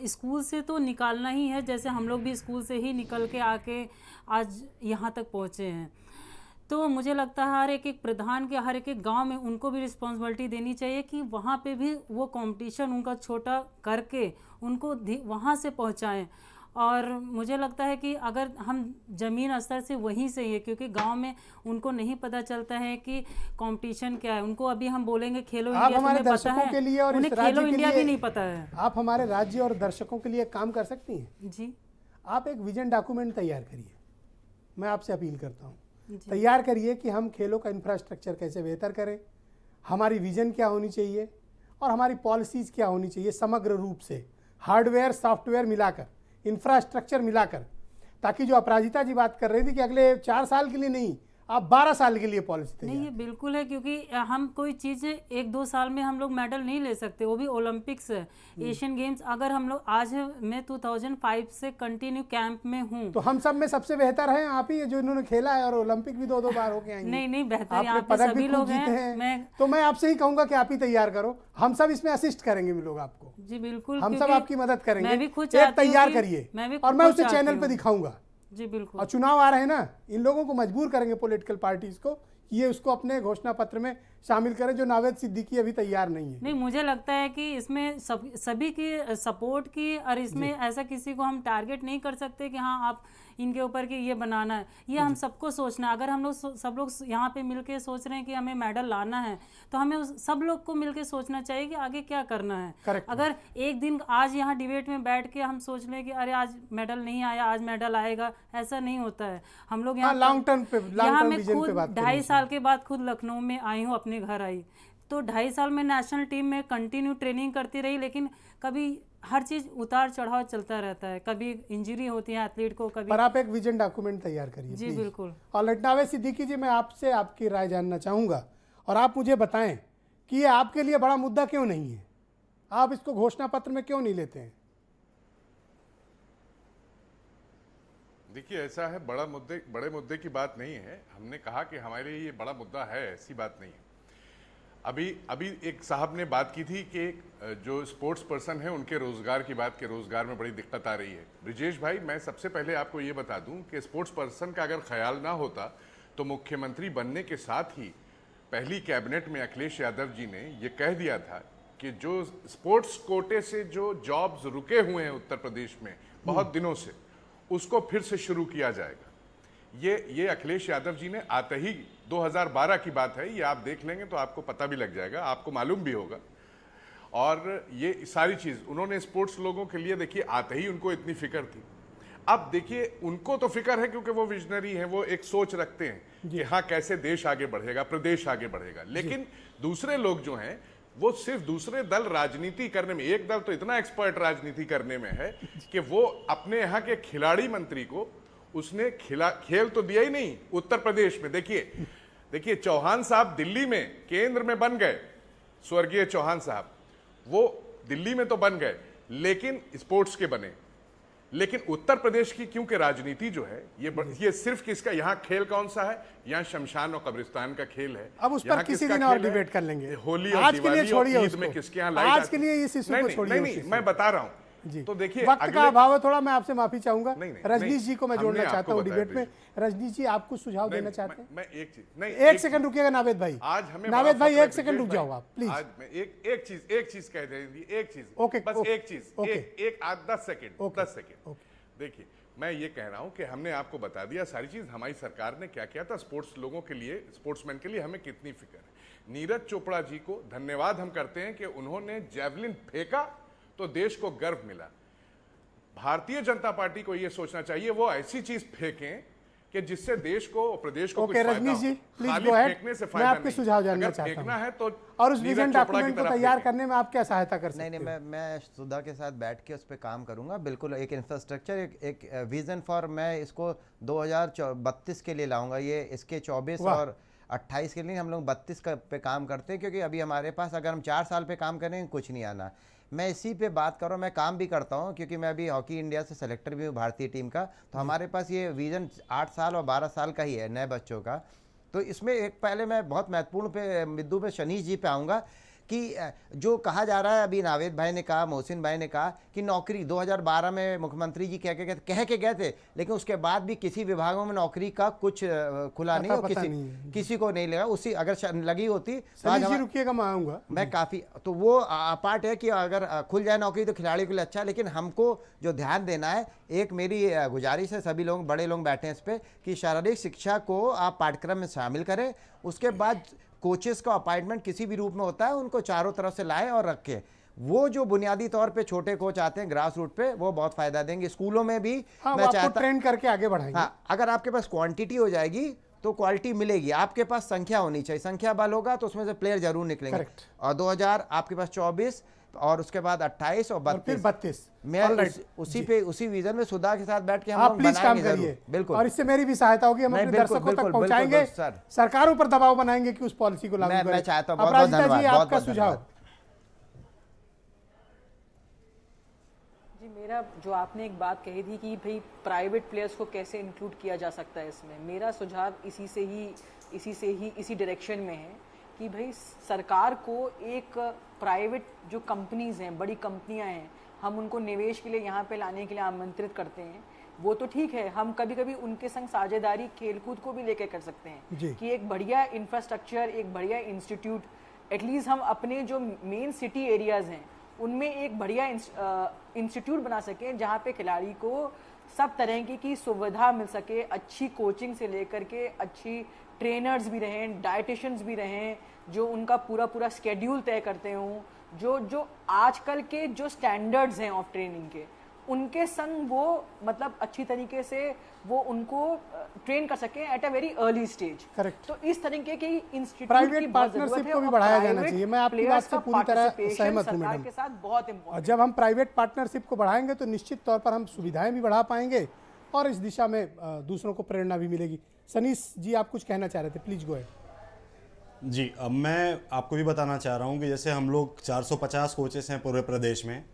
G: स्कूल से तो निकालना ही है, जैसे हम लोग भी स्कूल से ही निकल के आके आज यहाँ तक पहुँचे हैं। तो मुझे लगता है हर एक प्रधान के हर एक गांव में उनको भी रिस्पॉन्सिबिलिटी देनी चाहिए कि वहाँ पे भी वो कंपटीशन उनका छोटा करके उनको वहाँ से पहुँचाएँ। और मुझे लगता है कि अगर हम ज़मीन स्तर से वहीं से ही है, क्योंकि गांव में उनको नहीं पता चलता है कि कंपटीशन क्या है। उनको अभी हम बोलेंगे खेलो इंडिया,
A: आप हमारे दर्शकों के लिए और
G: उन्हें खेलो इंडिया भी नहीं पता है।
A: आप हमारे राज्य और दर्शकों के लिए काम कर सकती हैं
G: जी।
A: आप एक विजन डॉक्यूमेंट तैयार करिए, मैं आपसे अपील करता हूँ। तैयार करिए कि हम खेलों का इंफ्रास्ट्रक्चर कैसे बेहतर करें, हमारी विजन क्या होनी चाहिए और हमारी पॉलिसीज़ क्या होनी चाहिए, समग्र रूप से हार्डवेयर सॉफ्टवेयर मिलाकर, इंफ्रास्ट्रक्चर मिलाकर, ताकि जो अपराजिता जी बात कर रही थी कि अगले 4 साल के लिए नहीं, आप 12 साल के लिए पॉलिसी
G: नहीं, ये बिल्कुल है, क्योंकि हम कोई चीज़ 1-2 साल में हम लोग मेडल नहीं ले सकते, वो भी ओलंपिक्स है, एशियन गेम्स। अगर हम लोग आज मैं 2005 से कंटिन्यू कैंप में हूँ,
A: तो हम सब में सबसे बेहतर हैं आप ही, जो इन्होंने खेला है और ओलंपिक भी 2-2 बार होके आएंगे।
G: नहीं बेहतर यहाँ पे सभी लोग हैं।
A: तो मैं आपसे ही कहूंगा कि आप ही तैयार करो, हम सब इसमें असिस्ट करेंगे लोग आपको।
G: जी बिल्कुल,
A: हम सब आपकी मदद करेंगे।
G: मैं भी खुद
A: एक तैयार करिए और मैं उसे चैनल पे दिखाऊंगा।
G: जी बिल्कुल।
A: और चुनाव आ रहे हैं ना, इन लोगों को मजबूर करेंगे पॉलिटिकल पार्टीज को कि ये उसको अपने घोषणा पत्र में शामिल करें, जो नावेद सिद्दीकी अभी तैयार नहीं है।
G: नहीं, मुझे लगता है कि इसमें सभी की सपोर्ट की, और इसमें ऐसा किसी को हम टारगेट नहीं कर सकते कि हाँ आप इनके ऊपर कि ये बनाना है। ये हम सबको सोचना है। अगर हम लोग सब लोग यहाँ पे मिलके सोच रहे हैं कि हमें मेडल लाना है, तो हमें सब लोग को मिलके सोचना चाहिए कि आगे क्या करना है।
A: Correct.
G: अगर एक दिन आज यहाँ डिबेट में बैठ के हम सोच लें कि अरे आज मेडल नहीं आया, आज मेडल आएगा, ऐसा नहीं होता है। हम लोग यहाँ
A: लॉन्ग टर्म पे,
G: यहाँ मैं खुद 2.5 साल के बाद खुद लखनऊ में आई हूँ, अपने घर आई, तो 2.5 साल में नेशनल टीम में कंटिन्यू ट्रेनिंग करती रही, लेकिन कभी हर चीज उतार चढ़ाव चलता रहता है, कभी इंजरी होती है एथलीट को, कभी।
A: पर आप एक विजन डॉक्यूमेंट तैयार करिए
G: जी बिल्कुल।
A: और नावेद सिद्दीकी जी, मैं आपसे आपकी राय जानना चाहूँगा और आप मुझे बताएं कि ये आपके लिए बड़ा मुद्दा क्यों नहीं है, आप इसको घोषणा पत्र में क्यों नहीं लेते हैं?
F: देखिए, ऐसा है, बड़े मुद्दे की बात नहीं है। हमने कहा कि हमारे लिए ये बड़ा मुद्दा है, ऐसी बात नहीं है। अभी एक साहब ने बात की थी कि जो स्पोर्ट्स पर्सन है उनके रोजगार की बात, के रोजगार में बड़ी दिक्कत आ रही है। ब्रिजेश भाई, मैं सबसे पहले आपको ये बता दूं कि स्पोर्ट्स पर्सन का अगर ख्याल ना होता तो मुख्यमंत्री बनने के साथ ही पहली कैबिनेट में अखिलेश यादव जी ने ये कह दिया था कि जो स्पोर्ट्स कोटे से जो जॉब्स रुके हुए हैं उत्तर प्रदेश में बहुत दिनों से, उसको फिर से शुरू किया जाएगा। ये अखिलेश यादव जी ने आते ही 2012 की बात है, ये आप देख लेंगे तो आपको पता भी लग जाएगा, आपको मालूम भी होगा। और ये सारी चीज उन्होंने स्पोर्ट्स लोगों के लिए, देखिए आते ही उनको इतनी फिक्र थी। अब देखिए उनको तो फिक्र है क्योंकि वो विजनरी हैं, वो एक सोच रखते हैं कि हाँ कैसे देश आगे बढ़ेगा, प्रदेश आगे बढ़ेगा। लेकिन दूसरे लोग जो हैं वो सिर्फ दूसरे दल राजनीति करने में, एक दल तो इतना एक्सपर्ट राजनीति करने में है कि वो अपने यहाँ के खिलाड़ी मंत्री को उसने खेल तो दिया ही नहीं उत्तर प्रदेश में। देखिए चौहान साहब दिल्ली में केंद्र में बन गए, स्वर्गीय चौहान साहब वो दिल्ली में तो बन गए लेकिन स्पोर्ट्स के बने। लेकिन उत्तर प्रदेश की क्योंकि राजनीति जो है ये सिर्फ किसका, यहाँ खेल कौन सा है, यहाँ शमशान और कब्रिस्तान का खेल है।
A: अब उस पर किसी दिन और डिबेट कर लेंगे,
F: होली और
A: आज के लिए
F: दिवाली
A: छोड़िए
F: और ईद
A: उसको।
F: में किसके यहाँ
A: आज के लिए इस इशू को छोड़िए।
F: नहीं, मैं बता रहा हूँ
A: जी।
F: तो देखिए
A: वक्त का अभाव है थोड़ा, मैं आपसे माफी चाहूंगा।
F: नहीं,
A: रजनीश जी को मैं
F: हमने
A: जोड़ना चाहता
F: आपको
A: हूँ
F: बताया
A: डिबेट में। रजनीश जी आप कुछ सुझाव देना चाहते हैं?
F: मैं एक चीज नहीं,
A: एक सेकंड रुकिएगा नावेद भाई।
F: आज हमें
A: नावेद भाई
F: बड़ा
A: एक सेकंड रुक जाओ आप प्लीज।
F: आज मैं एक चीज कह देंगे, एक चीज
A: ओके,
F: बस
A: ओके,
F: एक चीज,
A: ओके।
F: एक 10 सेकंड।
A: ओके।
F: देखिए मैं ये कह रहा हूं कि हमने आपको बता दिया सारी चीज, हमारी सरकार ने क्या किया था स्पोर्ट्स लोगों के लिए, स्पोर्ट्समैन के लिए हमें कितनी फिक्र है। नीरज चोपड़ा जी को धन्यवाद हम करते हैं कि उन्होंने जैवलिन फेंका तो देश को गर्व मिला। भारतीय जनता पार्टी को यह सोचना चाहिए वो ऐसी चीज फेंकें कि जिससे देश को, प्रदेश को कुछ फायदा हो।
A: रजनीश जी प्लीज
F: खाली
A: गो
F: फेंकने से
A: अहेड, मैं
F: फायदा
A: आपके
F: नहीं।
A: सुझाव जानना
F: अगर
A: चाहता
F: फेंकना
A: हूं।
F: है तो
A: और उस
F: नीरज
A: विजन
F: चोपड़ा की
A: डॉक्यूमेंट को
F: तरफ
A: तैयार
F: फेंकें।
A: करने में आप क्या सहायता कर सकते
H: नहीं,
A: हैं?
H: मैं सुधा के साथ बैठ के उस पर काम करूंगा। बिल्कुल एक इंफ्रास्ट्रक्चर, एक विजन फॉर, मैं इसको 2032 के लिए लाऊंगा। ये इसके 24 और 28 के लिए हम लोग 32 पे काम करते हैं, क्योंकि अभी हमारे पास अगर हम 4 साल पे काम करेंगे कुछ नहीं आना। मैं इसी पे बात कर रहा हूँ, मैं काम भी करता हूँ क्योंकि मैं अभी हॉकी इंडिया से सेलेक्टर भी हूँ भारतीय टीम का। तो हमारे पास ये विजन 8 साल और 12 साल का ही है नए बच्चों का। तो इसमें एक पहले मैं बहुत महत्वपूर्ण पे मुद्दों पे शनीश जी पे आऊँगा कि जो कहा जा रहा है, अभी नावेद भाई ने कहा, मोहसिन भाई ने कहा कि नौकरी 2012 में मुख्यमंत्री जी कह के गए थे, लेकिन उसके बाद भी किसी विभागों में नौकरी का कुछ खुला नहीं और किसी को नहीं लगा। उसी अगर लगी होती तो आज
A: रुकिएगा, मैं आऊंगा।
H: मैं काफ़ी तो वो पार्ट है कि अगर खुल जाए नौकरी तो खिलाड़ी के लिए अच्छा, लेकिन हमको जो ध्यान देना है, एक मेरी गुजारिश है सभी लोग, बड़े लोग बैठे हैं इस पर, कि शारीरिक शिक्षा को आप पाठ्यक्रम में शामिल करें। उसके बाद कोचेस का अपॉइंटमेंट किसी भी रूप में होता है उनको चारों तरफ से लाएं और रखें। वो जो बुनियादी तौर पे छोटे कोच आते हैं ग्रास रूट पे, वो बहुत फायदा देंगे। स्कूलों में भी
A: मैं चाहता ट्रेन करके आगे बढ़ाएंगे।
H: हाँ, अगर आपके पास क्वांटिटी हो जाएगी तो क्वालिटी मिलेगी। आपके पास संख्या होनी चाहिए, संख्या बल होगा तो उसमें से प्लेयर जरूर निकलेंगे। और 2000 आपके पास 24 और उसके बाद 28 और 32। मैं उसी विजन में सुधा के साथ बैठ के हम लोग
A: प्लीज काम करिए।
H: बिल्कुल,
A: और इससे मेरी भी सहायता होगी, हम अपने दर्शकों तक पहुंचाएंगे, सरकारों पर दबाव बनाएंगे कि उस पॉलिसी को लागू करें।
H: मैं चाहता हूं, बहुत धन्यवाद।
A: आपका सुझाव?
I: जी, मेरा जो आपने एक बात कही थी कि भाई प्राइवेट प्लेयर्स को कैसे इंक्लूड किया जा सकता है इसमें, मेरा सुझाव इसी डायरेक्शन में है कि भाई सरकार को एक प्राइवेट जो कंपनीज हैं, बड़ी कंपनियां हैं, हम उनको निवेश के लिए यहाँ पे लाने के लिए आमंत्रित करते हैं। वो तो ठीक है, हम कभी कभी उनके संग साझेदारी खेलकूद को भी लेके कर सकते हैं कि एक बढ़िया इंफ्रास्ट्रक्चर, एक बढ़िया इंस्टीट्यूट, एटलीस्ट हम अपने जो मेन सिटी एरियाज हैं उनमें एक बढ़िया इंस्टीट्यूट बना सकें जहाँ पे खिलाड़ी को सब तरह की सुविधा मिल सके, अच्छी कोचिंग से लेकर के अच्छी ट्रेनर्स भी रहें, डाइटिशियंस भी रहें, जो उनका पूरा स्केड्यूल तय करते हों, जो आजकल के जो स्टैंडर्ड्स हैं ऑफ ट्रेनिंग के, उनके संग वो मतलब अच्छी तरीके से वो उनको ट्रेन कर सकें at a very early stage.
A: Correct.
I: तो इस तरीके के इंस्टीट्यूट
A: प्राइवेट पार्टनरशिप को भी बढ़ाया जाना चाहिए। मैं आपकी बात से पूरी तरह सहमत हूं मैडम।
I: के साथ बहुत इम्पोर्टेंट।
A: और जब हम प्राइवेट पार्टनरशिप को बढ़ाएंगे तो निश्चित तौर पर हम सुविधाएं भी बढ़ा पाएंगे और इस दिशा में दूसरों को प्रेरणा भी मिलेगी। सनीश जी आप कुछ कहना चाह रहे थे, प्लीज गो अहेड।
J: जी, अब मैं आपको भी बताना चाह रहा हूँ कि जैसे हम लोग 450 कोचेस हैं पूरे प्रदेश में,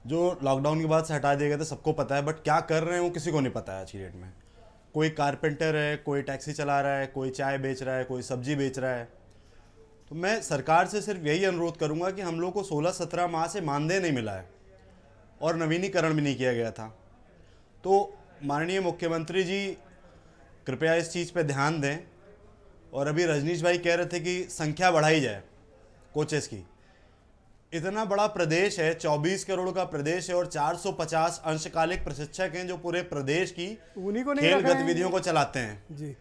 J: जो लॉकडाउन के बाद से हटा दिए गए थे, सबको पता है, बट क्या कर रहे हैं वो किसी को नहीं पता है आज की डेट में। कोई कारपेंटर है, कोई टैक्सी चला रहा है, कोई चाय बेच रहा है, कोई सब्जी बेच रहा है। तो मैं सरकार से सिर्फ यही अनुरोध करूंगा कि हम लोग को 16-17 माह से मानदेय नहीं मिला है और नवीनीकरण भी नहीं किया गया था। तो माननीय मुख्यमंत्री जी कृपया इस चीज़ पे ध्यान दें। और अभी रजनीश भाई कह रहे थे कि संख्या बढ़ाई जाए कोचेस की। इतना बड़ा प्रदेश है, 24 करोड़ का प्रदेश है और 450 अंशकालिक प्रशिक्षक हैं जो पूरे प्रदेश की
A: उन्हीं को नहीं
J: खेल
A: रखा है।
J: गतिविधियों को चलाते हैं।
A: जी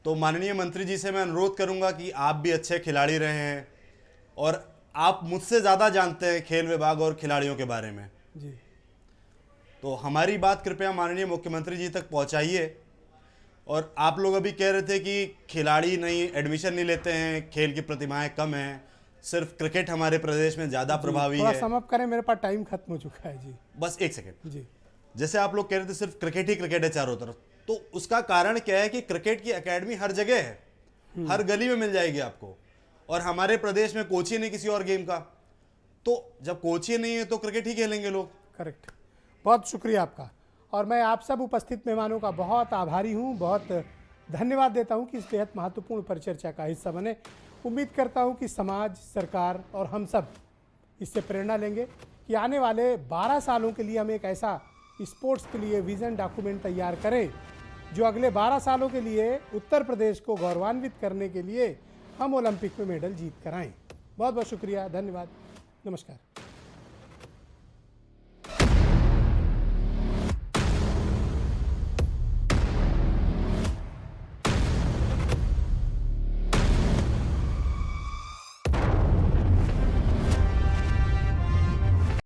J: तो माननीय मंत्री जी से मैं अनुरोध करूंगा कि आप भी अच्छे खिलाड़ी रहे हैं और आप मुझसे ज़्यादा जानते हैं खेल विभाग और खिलाड़ियों के बारे में।
A: जी
J: तो हमारी बात कृपया माननीय मुख्यमंत्री जी तक पहुंचाइए। और आप लोग अभी कह रहे थे कि खिलाड़ी नहीं एडमिशन नहीं लेते हैं, खेल की प्रतिभाएं कम हैं, सिर्फ क्रिकेट हमारे प्रदेश में ज़्यादा प्रभावी
A: थोड़ा
J: है।
A: समाप्त करें, मेरे पास टाइम खत्म हो चुका है। जी
J: बस एक सेकेंड।
A: जी
J: जैसे आप लोग कह रहे थे सिर्फ क्रिकेट ही क्रिकेट है चारों तरफ, तो उसका कारण क्या है कि क्रिकेट की एकेडमी हर जगह है, हर गली में मिल जाएगी आपको। और हमारे प्रदेश में कोच ही नहीं किसी और गेम का, तो जब कोच ही नहीं है तो क्रिकेट ही खेलेंगे लोग।
A: करेक्ट, बहुत शुक्रिया आपका। और मैं आप सब उपस्थित मेहमानों का बहुत आभारी हूँ, बहुत धन्यवाद देता हूँ कि इस बेहद महत्वपूर्ण परिचर्चा का हिस्सा बने। उम्मीद करता हूँ कि समाज, सरकार और हम सब इससे प्रेरणा लेंगे कि आने वाले 12 सालों के लिए हम एक ऐसा स्पोर्ट्स के लिए विज़न डॉक्यूमेंट तैयार करें जो अगले 12 सालों के लिए उत्तर प्रदेश को गौरवान्वित करने के लिए हम ओलंपिक में मेडल जीत कर आएँ। बहुत बहुत शुक्रिया, धन्यवाद, नमस्कार।